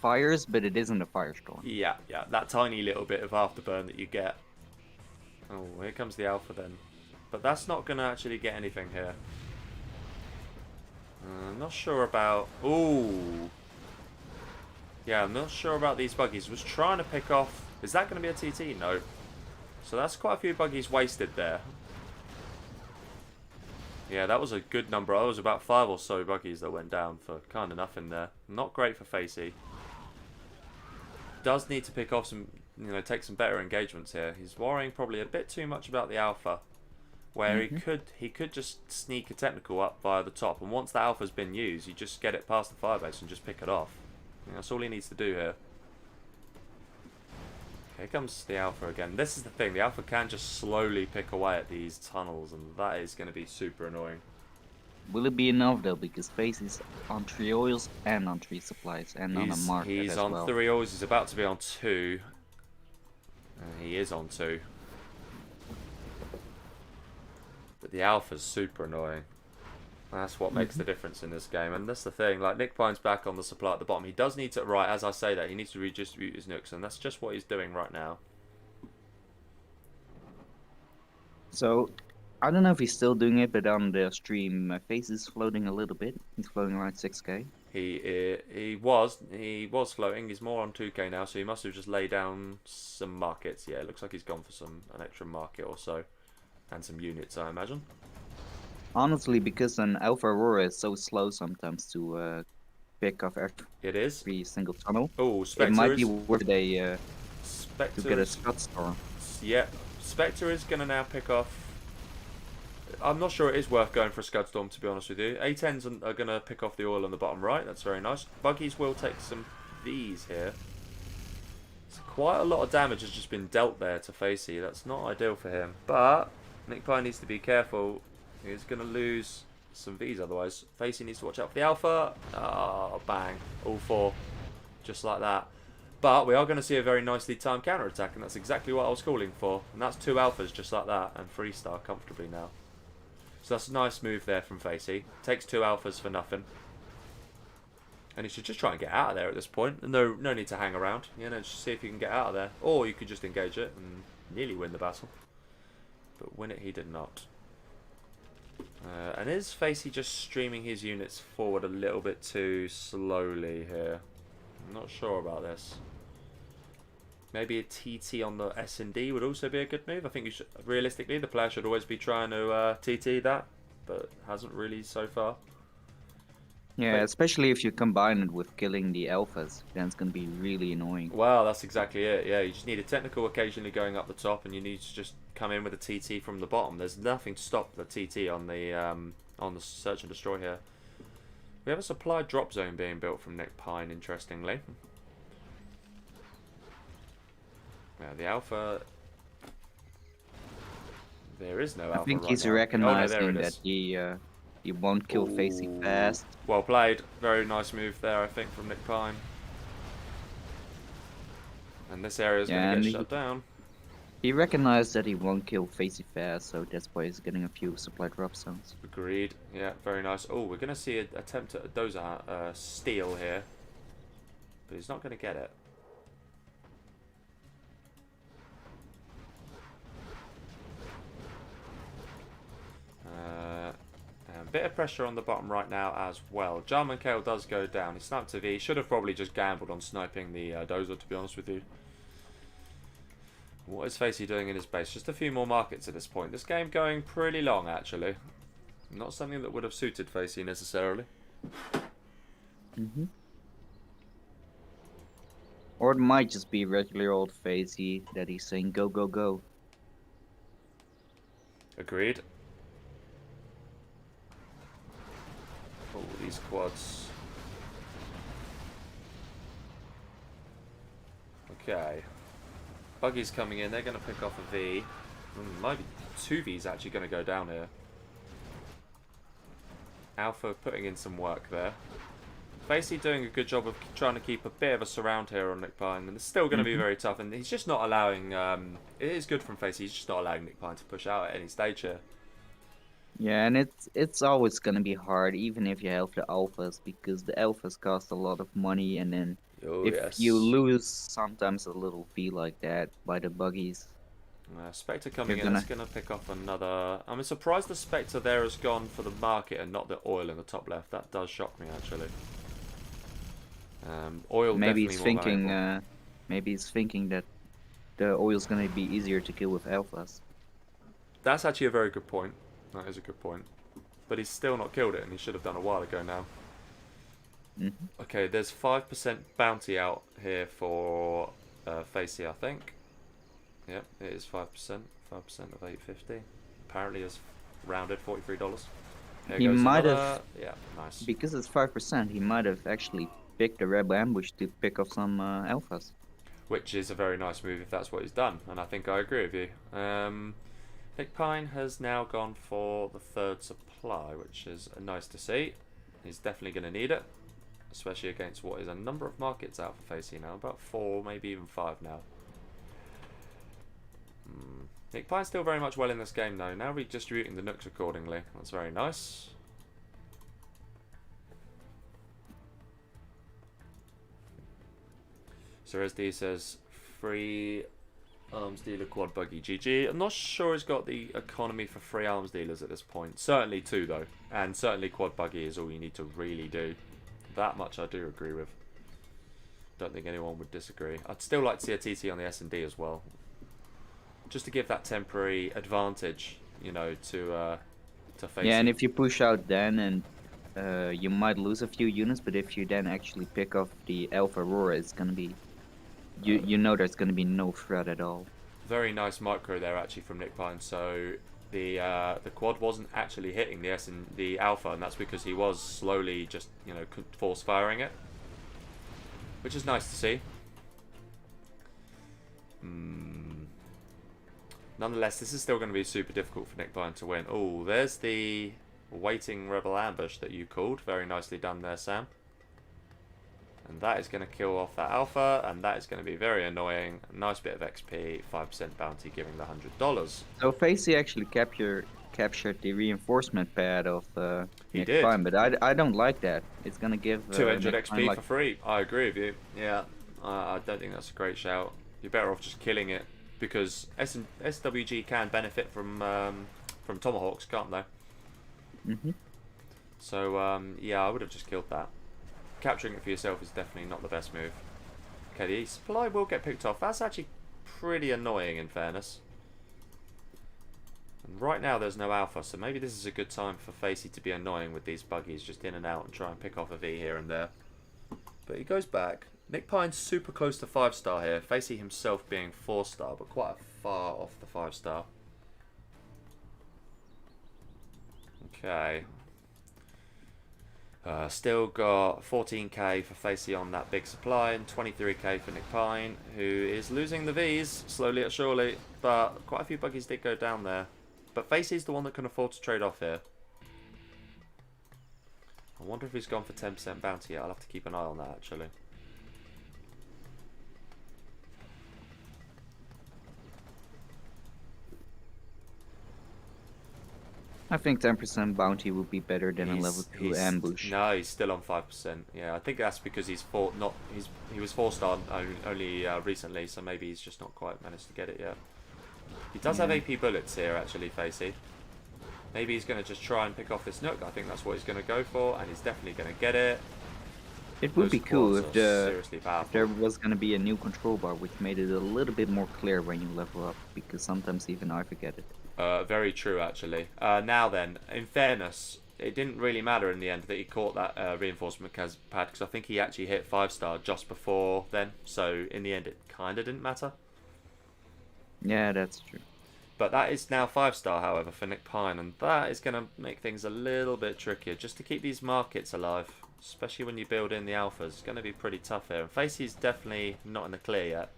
fires, but it isn't a firestorm. Yeah, that tiny little bit of afterburn that you get. Oh, here comes the alpha then. But that's not going to actually get anything here. I'm not sure about... Ooh. Yeah, I'm not sure about these buggies. Was trying to pick off... Is that going to be a TT? No. So that's quite a few buggies wasted there. Yeah, that was a good number. There was about 5 or so buggies that went down for kind of nothing there. Not great for Facey. Does need to pick off some... You know, take some better engagements here. He's worrying probably a bit too much about the alpha. Where he could just sneak a technical up via the top. And once the alpha's been used, you just get it past the firebase and just pick it off. That's all he needs to do here. Here comes the alpha again. This is the thing. The alpha can just slowly pick away at these tunnels, and that is going to be super annoying. Will it be enough though? Because Facey's on 3 oils and on 3 supplies and on a market as well. He's on 3 oils. He's about to be on 2. He is on 2. But the alpha's super annoying. That's what makes the difference in this game, and that's the thing. Like Nick Pine's back on the supply at the bottom. He does need to, right? As I say that, he needs to redistribute his nukes, and that's just what he's doing right now. So, I don't know if he's still doing it, but on the stream, my face is floating a little bit. He's floating around 6k. He was floating. He's more on 2k now, so he must have just laid down some markets. Yeah, it looks like he's gone for an extra market or so, and some units, I imagine. Honestly, because an Alpha Aurora is so slow sometimes to pick off It is. every single tunnel, Oh, it Spectre might be is. worth it to Spectre get a is. Scud Storm. Yeah, Spectre is going to now pick off. I'm not sure it is worth going for a Scud Storm, to be honest with you. A10s are going to pick off the oil on the bottom right. That's very nice. Buggies will take some V's here. So quite a lot of damage has just been dealt there to Facey. That's not ideal for him. But Nick Pine needs to be careful. He's going to lose some V's otherwise. Facey needs to watch out for the Alpha. Oh, bang. All 4. Just like that. But we are going to see a very nicely timed counter-attack, and that's exactly what I was calling for. And that's 2 Alphas just like that, and 3-star comfortably now. So that's a nice move there from Facey. Takes 2 Alphas for nothing. And he should just try and get out of there at this point. No need to hang around. You know, just see if you can get out of there. Or you could just engage it and nearly win the battle. But win it he did not. And is Facey just streaming his units forward a little bit too slowly here? I'm not sure about this. Maybe a TT on the S&D would also be a good move. I think you should, realistically, the player should always be trying to TT that, but hasn't really so far. Yeah, especially if you combine it with killing the Alphas, then it's going to be really annoying. Well, that's exactly it. Yeah, you just need a technical occasionally going up the top, and you need to just come in with a TT from the bottom. There's nothing to stop the TT on the search and destroy here. We have a supply drop zone being built from Nick Pine, interestingly. Yeah, the Alpha... There is no Alpha. I think right he's now. recognizing that he won't kill Facey fast. Well played. Very nice move there, I think, from Nick Pine. And this area is going to get shut down. He recognized that he won't kill Facey fast, so that's why he's getting a few supply drop zones. Agreed. Yeah, very nice. Oh, we're going to see an attempt at a dozer steal here. But he's not going to get it. And a bit of pressure on the bottom right now as well. Jarman Kale does go down. He sniped a V. He should have probably just gambled on sniping the dozer, to be honest with you. What is Facey doing in his base? Just a few more markets at this point. This game going pretty long, actually. Not something that would have suited Facey necessarily. Or it might just be regular old Facey that he's saying go, go, go. Agreed. Oh, these quads. Okay. Buggy's coming in. They're going to pick off a V. Might be 2 Vs actually going to go down here. Alpha putting in some work there. Facey doing a good job of trying to keep a bit of a surround here on Nick Pine. And it's still going to be very tough. And he's just not allowing... it is good from Facey. He's just not allowing Nick Pine to push out at any stage here. Yeah, and it's always going to be hard, even if you have the Alphas, because the Alphas cost a lot of money, and then if you lose sometimes a little V like that by the buggies. Spectre coming in is going to pick off another... I'm surprised the Spectre there has gone for the market and not the oil in the top left. That does shock me, actually. Oil maybe definitely he's thinking, maybe he's thinking that the oil's going to be easier to kill with Alphas. That's actually a very good point. That is a good point. But he's still not killed it, and he should have done a while ago now. Okay, there's 5% bounty out here for Facey, I think. Yep, it is 5%. 5% of 850. Apparently it's rounded $43. Here he goes might another. have... Yeah, nice. Because it's 5%, he might have actually picked a rebel ambush to pick off some Alphas. Which is a very nice move if that's what he's done, and I think I agree with you. Nick Pine has now gone for the 3rd supply, which is nice to see. He's definitely going to need it, especially against what is a number of markets out for Facey now. About 4, maybe even 5 now. Nick Pine's still very much well in this game though. Now redistributing the nooks accordingly. That's very nice. So SD says, free arms dealer quad buggy GG. I'm not sure he's got the economy for free arms dealers at this point. Certainly 2 though. And certainly quad buggy is all you need to really do. That much I do agree with. Don't think anyone would disagree. I'd still like to see a TT on the S&D as well. Just to give that temporary advantage, you know, to to Facey. Yeah, and if you push out then, and you might lose a few units, but if you then actually pick off the Alpha Aurora, it's gonna be you know there's gonna be no threat at all. Very nice micro there actually from Nick Pine. So the quad wasn't actually hitting the S and the Alpha, and that's because he was slowly just force firing it, which is nice to see. Nonetheless, this is still going to be super difficult for Nick Pine to win. Oh, there's the waiting rebel ambush that you called. Very nicely done there, Sam. And that is going to kill off that Alpha, and that is going to be very annoying. A nice bit of XP, 5% bounty, giving the $100. So Facey actually captured the reinforcement pad of Nick Pine, but I don't like that. It's going to give 200 XP for free. I agree with you. Yeah, I don't think that's a great shout. You're better off just killing it, because SWG can benefit from Tomahawks, can't they? So yeah, I would have just killed that. Capturing it for yourself is definitely not the best move. Okay, the supply will get picked off. That's actually pretty annoying, in fairness. And right now there's no Alpha, so maybe this is a good time for Facey to be annoying with these buggies, just in and out, and try and pick off a V here and there. But he goes back. Nick Pine's super close to 5-star here. Facey himself being 4-star, but quite far off the 5-star. Okay. Still got 14k for Facey on that big supply, and 23k for Nick Pine, who is losing the Vs slowly but surely. But quite a few buggies did go down there. But Facey's the one that can afford to trade off here. I wonder if he's gone for 10% bounty yet. I'll have to keep an eye on that actually. I think 10% bounty would be better than a level 2 ambush. No, he's still on 5%. Yeah, I think that's because he was 4-star only recently, so maybe he's just not quite managed to get it yet. He does have AP bullets here, actually, Facey. Maybe he's going to just try and pick off this Nook. I think that's what he's going to go for, and he's definitely going to get it. It would be cool if there was going to be a new control bar, which made it a little bit more clear when you level up, because sometimes even I forget it. Very true, actually. Now then, in fairness, it didn't really matter in the end that he caught that reinforcement pad, because I think he actually hit 5-star just before then. So in the end, it kind of didn't matter. Yeah, that's true. But that is now 5-star, however, for Nick Pine, and that is going to make things a little bit trickier. Just to keep these markets alive, especially when you build in the alphas, it's going to be pretty tough here. And Facey's definitely not in the clear yet.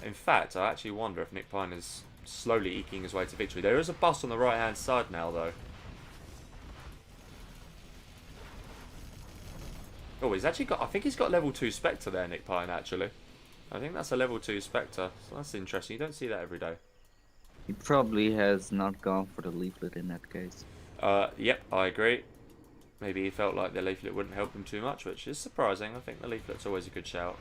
In fact, I actually wonder if Nick Pine is slowly eking his way to victory. There is a bus on the right-hand side now, though. Oh, he's actually got... I think he's got level 2 Spectre there, Nick Pine, actually. I think that's a level 2 Spectre. So that's interesting. You don't see that every day. He probably has not gone for the leaflet in that case. Yep, I agree. Maybe he felt like the leaflet wouldn't help him too much, which is surprising. I think the leaflet's always a good shout.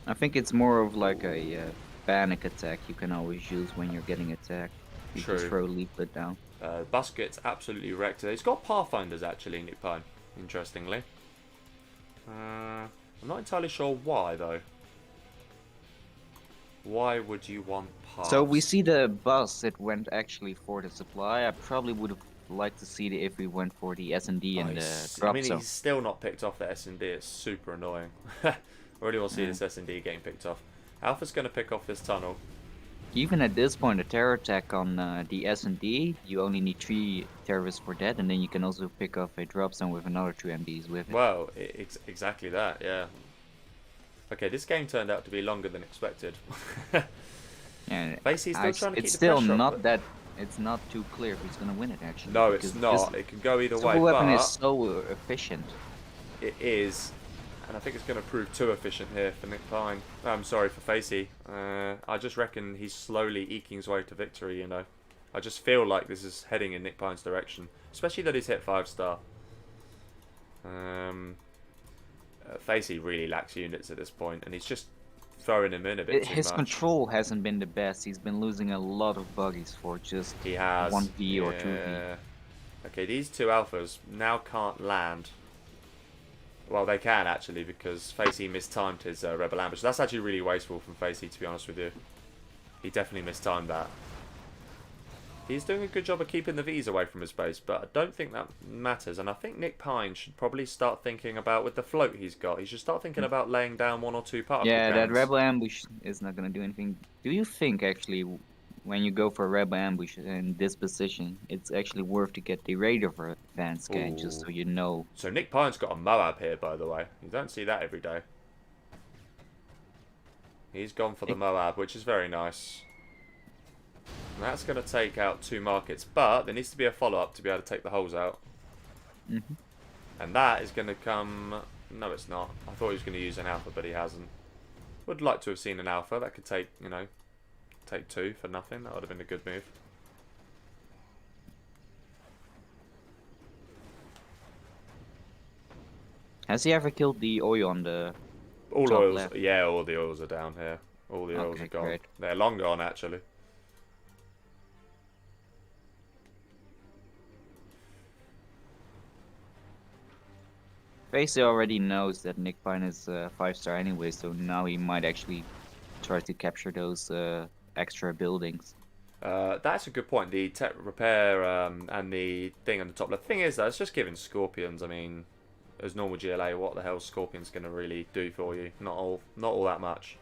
I think it's more of like a panic attack you can always use when you're getting attacked. You just throw leaflet down. Bus gets absolutely wrecked. He's got Pathfinders actually, Nick Pine, interestingly. I'm not entirely sure why though. Why would you want Paths? So we see the bus that went actually for the supply. I probably would have liked to see it if we went for the S&D and the drop zone. He's still not picked off the S&D. It's super annoying. I really want to see this S&D getting picked off. Alpha's going to pick off this tunnel. Even at this point, a terror attack on the S&D, you only need 3 terrorists for that, and then you can also pick off a drop zone with another 2 MDs with it. Well, exactly that, yeah. Okay, this game turned out to be longer than expected. Yeah, Facey's still trying to keep it's the still pressure not up, that. It's not too clear who's going to win it, actually. No, it's not. It can go either way. The weapon is so efficient. It is. And I think it's going to prove too efficient here for Nick Pine. I'm sorry, for Facey. I just reckon he's slowly eking his way to victory, you know. I just feel like this is heading in Nick Pine's direction. Especially that he's hit 5-star. Facey really lacks units at this point, and he's just throwing him in a bit too much. His control hasn't been the best. He's been losing a lot of buggies for just 1V or 2V. Okay, these 2 alphas now can't land. Well, they can actually, because Facey mistimed his Rebel ambush. That's actually really wasteful from Facey, to be honest with you. He definitely mistimed that. He's doing a good job of keeping the V's away from his base, but I don't think that matters. And I think Nick Pine should probably start thinking about, with the float he's got, he should start thinking about laying down 1 or 2 particle Yeah, that cannons. rebel ambush is not gonna do anything. Do you think actually, when you go for a rebel ambush in this position, it's actually worth to get the radar for advanced scan, just so you know? So Nick Pine's got a Moab here, by the way. You don't see that every day. He's gone for the Moab, which is very nice. And that's going to take out 2 markets, but there needs to be a follow-up to be able to take the holes out. Mm-hmm. And that is going to come... No, it's not. I thought he was going to use an alpha, but he hasn't. Would like to have seen an alpha. That could take, you know, take 2 for nothing. That would have been a good move. Has he ever killed the oil on the all top oils? left? Yeah, all the oils are down here. All the oils are gone. Great. They're long gone, actually. Facey already knows that Nick Pine is 5-star anyway, so now he might actually try to capture those extra buildings. That's a good point. The tech repair and the thing on the top left. The thing is, though, it's just giving Scorpions. I mean, as normal GLA, what the hell Scorpion's going to really do for you? Not all that much.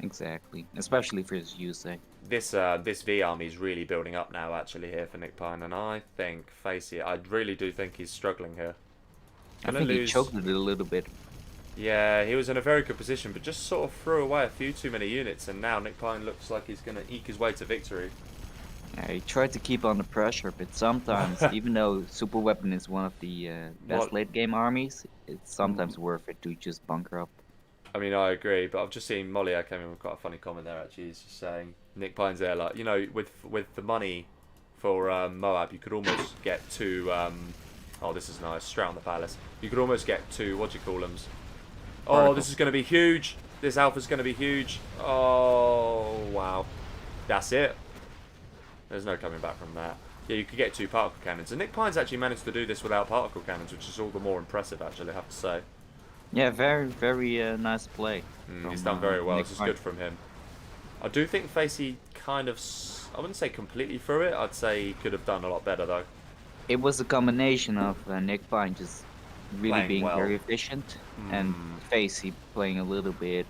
Exactly, especially for his usage. This V army is really building up now, actually, here for Nick Pine, and I think Facey, I really do think he's struggling here. I think he choked it a little bit. Yeah, he was in a very good position, but just sort of threw away a few too many units, and now Nick Pine looks like he's going to eke his way to victory. Yeah, he tried to keep on the pressure, but sometimes, even though Super Weapon is one of the best late-game armies, it's sometimes worth it to just bunker up. I mean, I agree, but I've just seen Moliere came in with quite a funny comment there, actually. He's just saying, Nick Pine's there, like, you know, with the money for Moab, you could almost get 2... oh, this is nice. Straight on the palace. You could almost get 2, what do you call them? Oh, this is going to be huge. This alpha's going to be huge. Oh, wow. That's it. There's no coming back from that. Yeah, you could get 2 particle cannons. And Nick Pine's actually managed to do this without particle cannons, which is all the more impressive, actually, I have to say. Yeah, very, very nice play. He's done very well. This is good from him. I do think Facey kind of... I wouldn't say completely threw it. I'd say he could have done a lot better, though. It was a combination of Nick Pine just really Playing being well. very efficient and Facey playing a little bit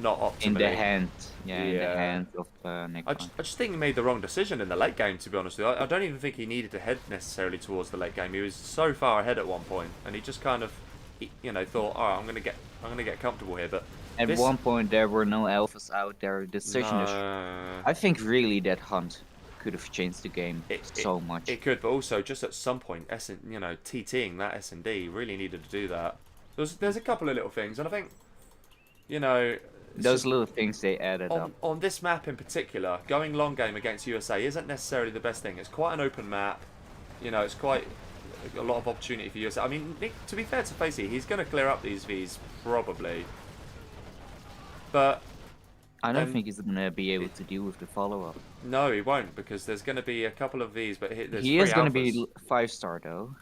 not optimally. in the hand, in the hands of Nick Pine. I just think he made the wrong decision in the late game, to be honest with you. I don't even think he needed to head necessarily towards the late game. He was so far ahead at one point, and he just kind of, you know, thought, all right, I'm gonna get comfortable here. But at one point there were no alphas out there. Decision is, I think really that hunt could have changed the game so much. It could, but also just at some point, you know, TTing that S&D really needed to do that. There's a couple of little things, and I think, you know, those little things they added up. On this map in particular, going long game against USA isn't necessarily the best thing. It's quite an open map. You know, it's quite a lot of opportunity for USA. I mean, Nick, to be fair to Facey, he's going to clear up these Vs probably, but I don't think he's going to be able to deal with the follow-up. No, he won't, because there's going to be a couple of Vs, but there's he is going to be 5-star though.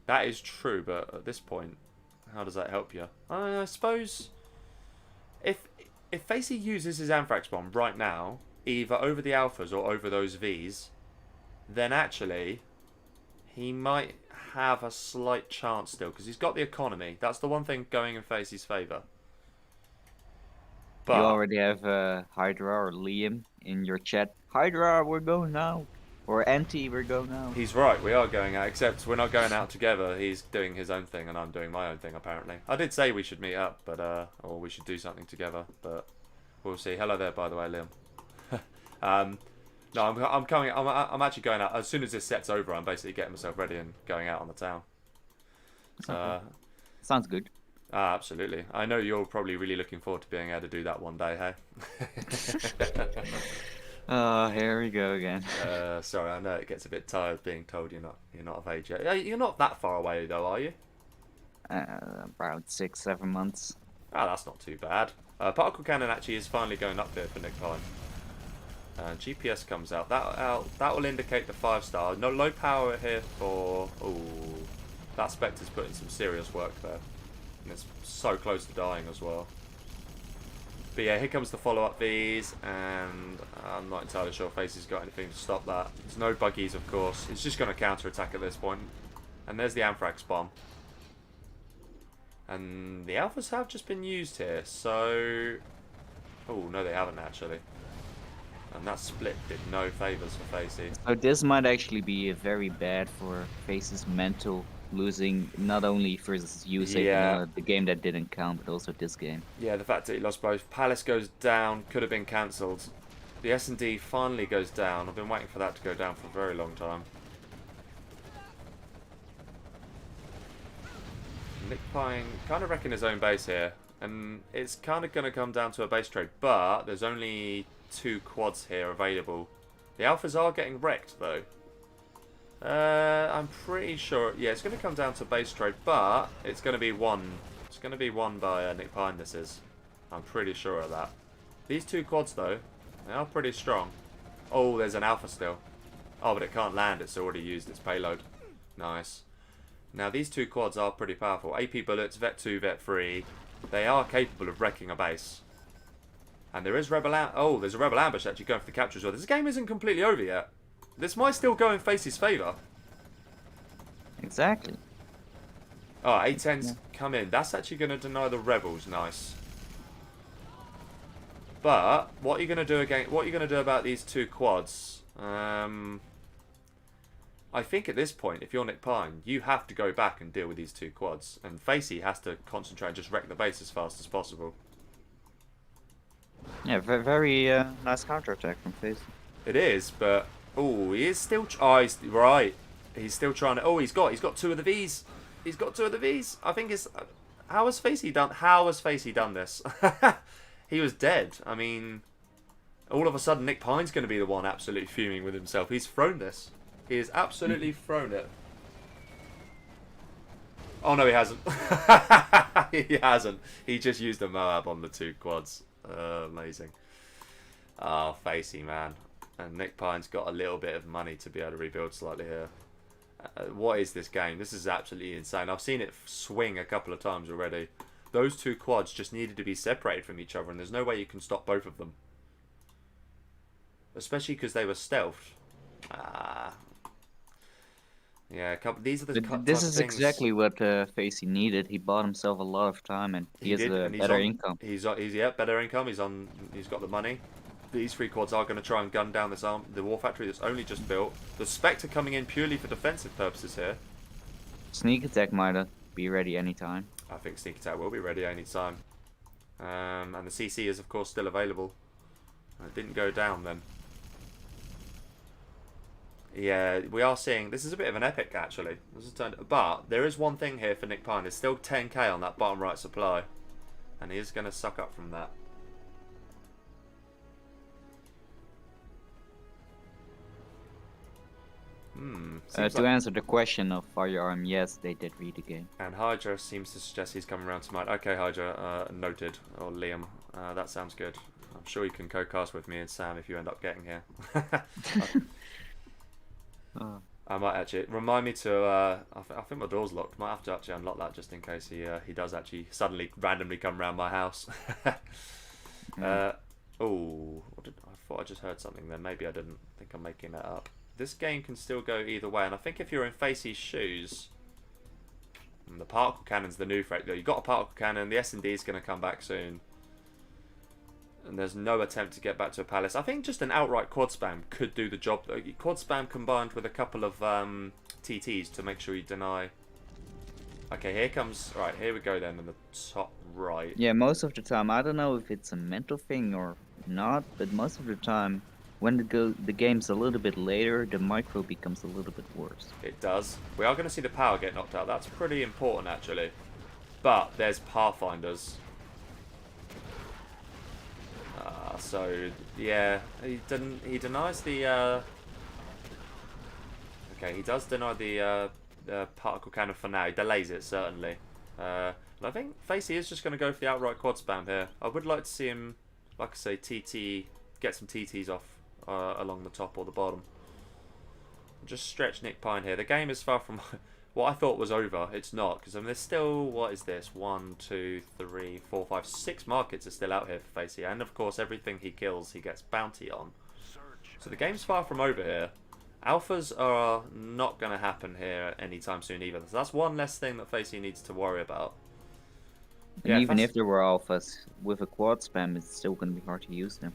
That is true, but at this point, how does that help you? I suppose if Facey uses his Anthrax Bomb right now, either over the Alphas or over those Vs, then actually he might have a slight chance still, because he's got the economy. That's the one thing going in Facey's favour. But you already have Hydra or Liam in your chat. Hydra, we're going now. Or Anti, we're going now. He's right, we are going out, except we're not going out together. He's doing his own thing and I'm doing my own thing, apparently. I did say we should meet up, but or we should do something together, but we'll see. Hello there, by the way, Liam. No, I'm coming. I'm actually going out as soon as this set's over. I'm basically getting myself ready and going out on the town. Sounds good. Absolutely. I know you're probably really looking forward to being able to do that one day, hey? Oh, here we go again. Sorry, I know it gets a bit tired being told you're not of age yet. You're not that far away though, are you? Around 6-7 months. Ah, that's not too bad. Particle Cannon actually is finally going up here for Nick Pine. GPS comes out. That will indicate the 5-star. No low power here for. Ooh, that Spectre's putting some serious work there, and it's so close to dying as well. But yeah, here comes the follow-up Vs, and I'm not entirely sure Facey's got anything to stop that. There's no buggies, of course. It's just going to counter-attack at this point. And there's the Anthrax bomb. And the Alphas have just been used here, so... Oh, no, they haven't, actually. And that split did no favours for Facey. So this might actually be very bad for Face's mental, losing not only for his USA, the game that didn't count, but also this game. Yeah, the fact that he lost both. Palace goes down, could have been cancelled. The S&D finally goes down. I've been waiting for that to go down for a very long time. Nick Pine kind of wrecking his own base here. And it's kind of going to come down to a base trade. But there's only 2 quads here available. The Alphas are getting wrecked, though. I'm pretty sure... Yeah, it's going to come down to base trade. But it's going to be won. It's going to be won by Nick Pine, this is. I'm pretty sure of that. These 2 quads, though, they are pretty strong. Oh, there's an Alpha still. Oh, but it can't land. It's already used its payload. Nice. Now, these 2 quads are pretty powerful. AP bullets, Vet 2, Vet 3. They are capable of wrecking a base. And there is Rebel... there's a Rebel ambush actually going for the capture as well. This game isn't completely over yet. This might still go in Facey's favour. Exactly. Oh, A10's come in. That's actually going to deny the Rebels. Nice. But what are you going to do again? What are you going to do about these 2 quads? I think at this point, if you're Nick Pine, you have to go back and deal with these 2 quads. And Facey has to concentrate and just wreck the base as fast as possible. Yeah, very nice counterattack from Facey. It is, but... Oh, he is still... Oh, he's... Right. He's still trying to... Oh, he's got 2 of the Vs. He's got 2 of the Vs. I think it's... How has Facey done this? He was dead. I mean... All of a sudden, Nick Pine's going to be the one absolutely fuming with himself. He's thrown this. He has absolutely thrown it. Oh, no, he hasn't. He hasn't. He just used a Moab on the 2 quads. Amazing. Oh, Facey, man. And Nick Pine's got a little bit of money to be able to rebuild slightly here. What is this game? This is absolutely insane. I've seen it swing a couple of times already. Those 2 quads just needed to be separated from each other, and there's no way you can stop both of them. Especially because they were stealthed. Yeah, these are the This is exactly what Facey needed. He bought himself a lot of time, and he has a better income. He's better income. He's got the money. These 3 quads are going to try and gun down this the war factory that's only just built. The Spectre coming in purely for defensive purposes here. Sneak attack might be ready anytime. I think sneak attack will be ready anytime. And the CC is of course still available. It didn't go down then. Yeah, we are seeing... This is a bit of an epic, actually. But there is one thing here for Nick Pine. There's still 10k on that bottom right supply. And he is going to suck up from that. To answer the question of Firearm, yes, they did read the game. And Hydra seems to suggest he's coming around tonight. Okay, Hydra, noted. Or Liam. That sounds good. I'm sure you can co-cast with me and Sam if you end up getting here. I might actually remind me to. I think my door's locked. Might have to actually unlock that just in case he does actually suddenly randomly come around my house. I thought I just heard something then. Maybe I didn't. I think I'm making that up. This game can still go either way, and I think if you're in Facey's shoes, the particle cannon's the new threat. You've got a particle cannon. The S&D is going to come back soon. And there's no attempt to get back to a palace. I think just an outright quad spam could do the job. Quad spam combined with a couple of TTs to make sure you deny. Okay, here comes... Right, here we go then in the top right. Yeah, most of the time, I don't know if it's a mental thing or not, but most of the time, when the game's a little bit later, the micro becomes a little bit worse. It does. We are going to see the power get knocked out. That's pretty important, actually. But there's Pathfinders. So yeah, he denies the. Okay, he does deny the particle cannon for now. He delays it certainly. And I think Facey is just going to go for the outright quad spam here. I would like to see him, like I say, get some TTs off along the top or the bottom. Just stretch Nick Pine here. The game is far from what I thought was over, it's not. Because I mean, there's still, what is this? 1, 2, 3, 4, 5, 6 markets are still out here for Facey. And of course, everything he kills, he gets bounty on. So the game's far from over here. Alphas are not going to happen here anytime soon either. So that's one less thing that Facey needs to worry about. And yeah, even if there were alphas, with a quad spam, it's still going to be hard to use them.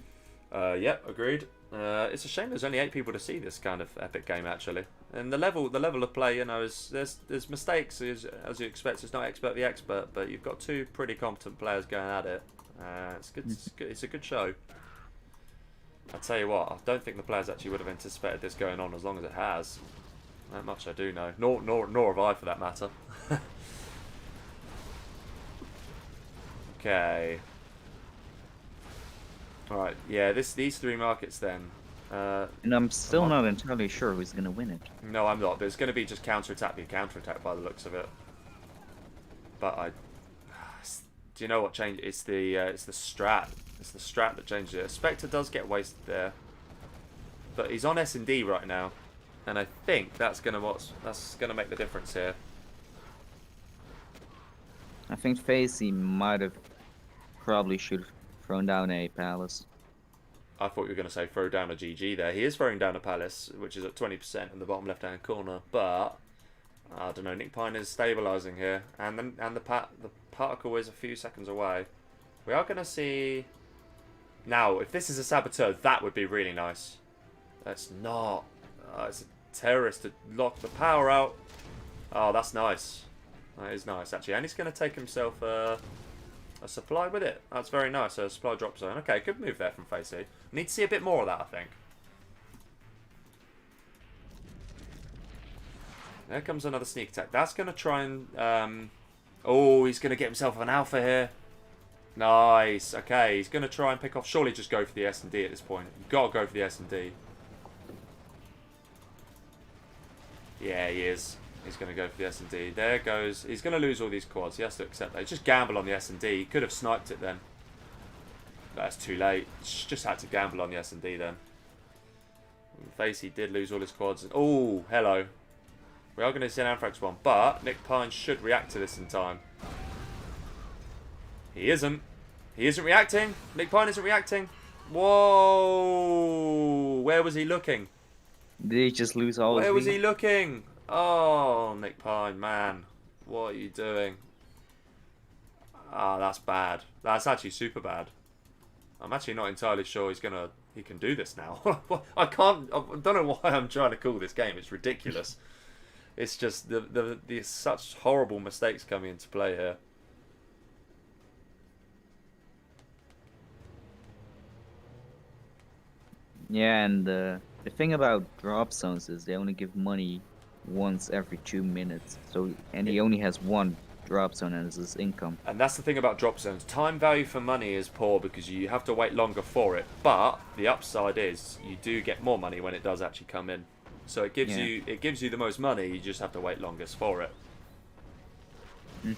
Yep, agreed. It's a shame there's only 8 people to see this kind of epic game, actually. And the level of play, you know, is there's mistakes, as you expect. It's not expert the expert, but you've got 2 pretty competent players going at it. It's good. It's a good show. I tell you what, I don't think the players actually would have anticipated this going on as long as it has. That much I do know. Nor have I, for that matter. Okay. Alright, yeah, these 3 markets then. And I'm still not entirely sure who's going to win it. No, I'm not. But it's going to be just counter-attack by the looks of it. But do you know what changed? It's the strat. It's the strat that changes it. Spectre does get wasted there, but he's on S&D right now, and I think that's gonna make the difference here. I think Facey might have probably should have thrown down a palace. I thought you were going to say throw down a GG there. He is throwing down a palace, which is at 20% in the bottom left-hand corner, but I don't know. Nick Pine is stabilising here, and the particle is a few seconds away. We are going to see. Now, if this is a saboteur, that would be really nice. That's not. It's a terrorist to lock the power out. Oh, that's nice. That is nice, actually. And he's going to take himself a supply with it. That's very nice. A supply drop zone. Okay, good move there from Facey. Need to see a bit more of that, I think. There comes another sneak attack. That's going to try and... oh, he's going to get himself an alpha here. Nice. Okay, he's going to try and pick off. Surely just go for the S&D at this point. You've got to go for the S&D. Yeah, he is. He's going to go for the S&D. There goes. He's going to lose all these quads. He has to accept that. He just gamble on the S&D. He could have sniped it then. That's too late. Just had to gamble on the S&D then. Facey did lose all his quads. Oh, hello. We are going to see an Anthrax one, but Nick Pine should react to this in time. He isn't. He isn't reacting. Nick Pine isn't reacting. Whoa! Where was he looking? Did he just lose all his Where was he looking? Oh, Nick Pine, man. What are you doing? Ah, that's bad. That's actually super bad. I'm actually not entirely sure he can do this now. I don't know why I'm trying to call this game. It's ridiculous. It's just the such horrible mistakes coming into play here. Yeah, and the thing about drop zones is they only give money once every 2 minutes. And he only has 1 drop zone as his income. And that's the thing about drop zones. Time value for money is poor because you have to wait longer for it. But the upside is you do get more money when it does actually come in. So it gives you the most money. You just have to wait longest for it. Okay,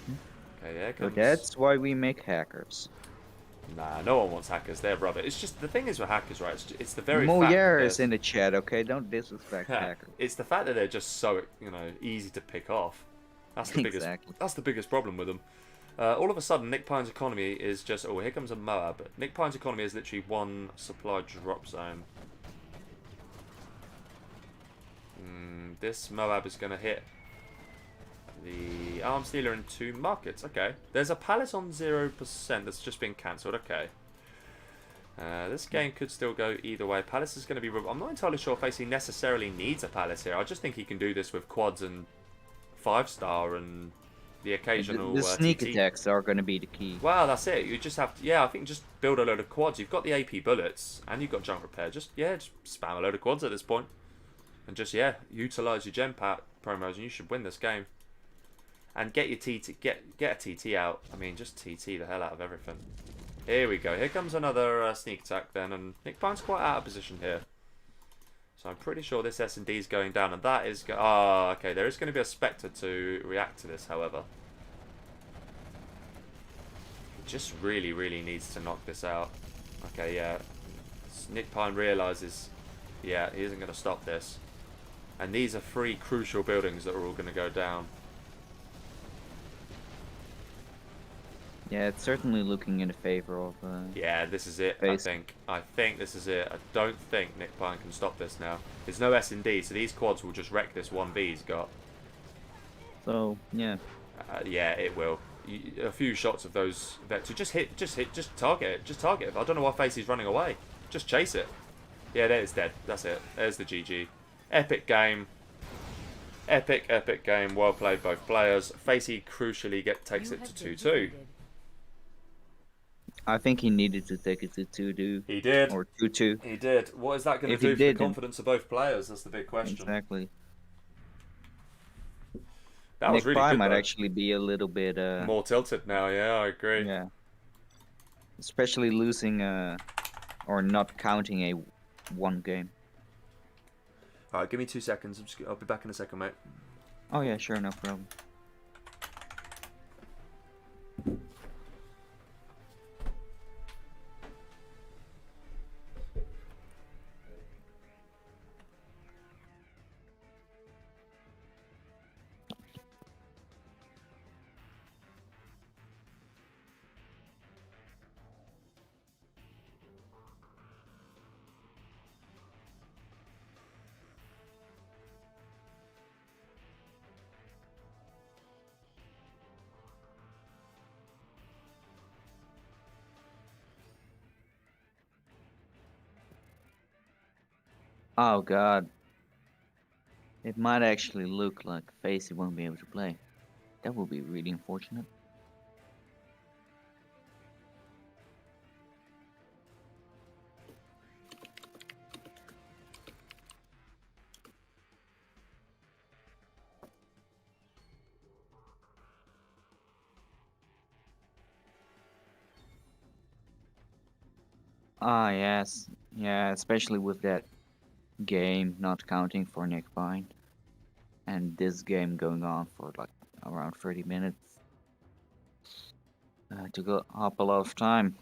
there comes. So that's why we make hackers. Nah, no one wants hackers there, brother. It's just, the thing is with hackers, right? It's the very fact Moyer is in the chat, okay? Don't disrespect hackers. It's the fact that they're just so, easy to pick off. That's the biggest. That's the biggest problem with them. All of a sudden, Nick Pine's economy is just. Oh, here comes a Moab. Nick Pine's economy is literally 1 supply drop zone. This Moab is going to hit the arms dealer in 2 markets. Okay. There's a palace on 0% that's just been cancelled. Okay. This game could still go either way. Palace is going to be... I'm not entirely sure if Facey necessarily needs a palace here. I just think he can do this with quads and 5-star and the occasional... The sneak attacks are going to be the key. Well, that's it. You just have to... Yeah, I think just build a load of quads. You've got the AP bullets and you've got junk repair. Just spam a load of quads at this point. And just, utilise your gem pack promos and you should win this game. And get your TT, get a TT out. I mean, just TT the hell out of everything. Here we go. Here comes another sneak attack then, and Nick Pine's quite out of position here. So I'm pretty sure this S&D is going down, and that is... okay. There is going to be a Spectre to react to this, however. He just really, really needs to knock this out. Okay, yeah. Nick Pine realises, he isn't going to stop this. And these are 3 crucial buildings that are all going to go down. Yeah, it's certainly looking in the favor of. Yeah, this is it. Facey. I think this is it. I don't think Nick Pine can stop this now. There's no S&D, so these quads will just wreck this 1B he's got. So yeah. Yeah, it will. A few shots of those vectors. Just target it. Just target it. I don't know why Facey's running away. Just chase it. Yeah, there it's dead. That's it. There's the GG. Epic game. Epic game. Well played, both players. Facey crucially takes it to 2-2. I think he needed to take it to 2-2. He did. Or 2-2. He did. What is that going to do for the confidence of both players? That's the big question. Exactly. That was Nick really Pye good, might though. actually be a little bit more tilted now. Yeah, I agree. Yeah. Especially losing or not counting a 1 game. All right, give me 2 seconds. I'll be back in a second, mate. Oh yeah, sure, no problem. Oh god. It might actually look like Facey won't be able to play. That would be really unfortunate. Ah yes. Yeah, especially with that game not counting for Nick Pine. And this game going on for like around 30 minutes. To go up a lot of time.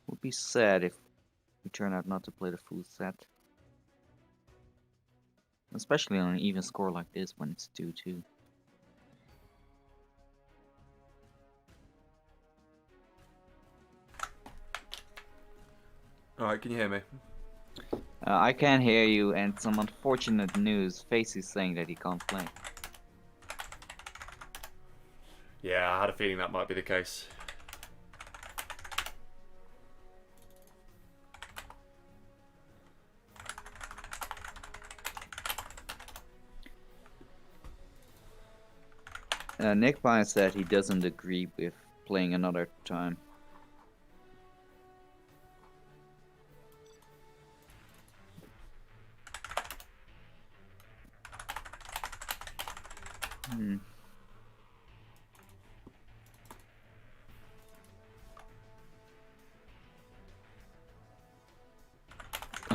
Would be sad if we turn out not to play the full set. Especially on an even score like this when it's 2-2. Alright, can you hear me? I can't hear you, and some unfortunate news. Facey's saying that he can't play. Yeah, I had a feeling that might be the case. Nick Pine said he doesn't agree with playing another time.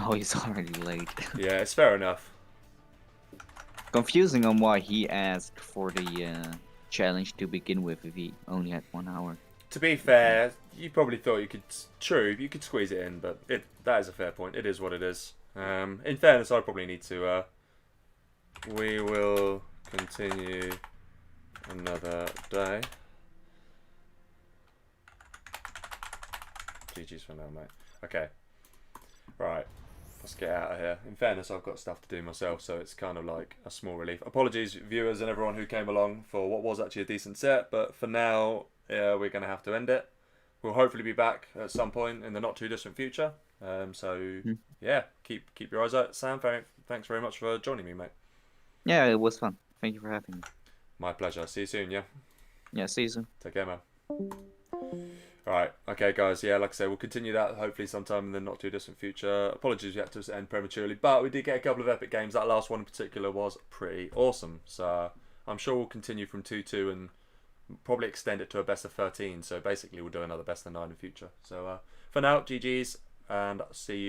Oh, he's already late. Yeah, it's fair enough. Confusing on why he asked for the challenge to begin with if he only had 1 hour. To be fair, you probably thought you could... True, you could squeeze it in, but that is a fair point. It is what it is. In fairness, I probably need to... we will continue another day. GG's for now, mate. Okay. Right. Let's get out of here. In fairness, I've got stuff to do myself, so it's kind of like a small relief. Apologies, viewers and everyone who came along for what was actually a decent set, but for now, we're going to have to end it. We'll hopefully be back at some point in the not too distant future. Yeah, keep your eyes out. Sam, thanks very much for joining me, mate. Yeah, it was fun. Thank you for having me. My pleasure. See you soon, yeah? Yeah, see you soon. Take care, man. Alright, okay guys, yeah, like I say, we'll continue that hopefully sometime in the not too distant future. Apologies we had to end prematurely, but we did get a couple of epic games. That last one in particular was pretty awesome. So I'm sure we'll continue from 2-2 and probably extend it to a best of 13. So basically we'll do another best of 9 in future. So for now, GG's, and see you.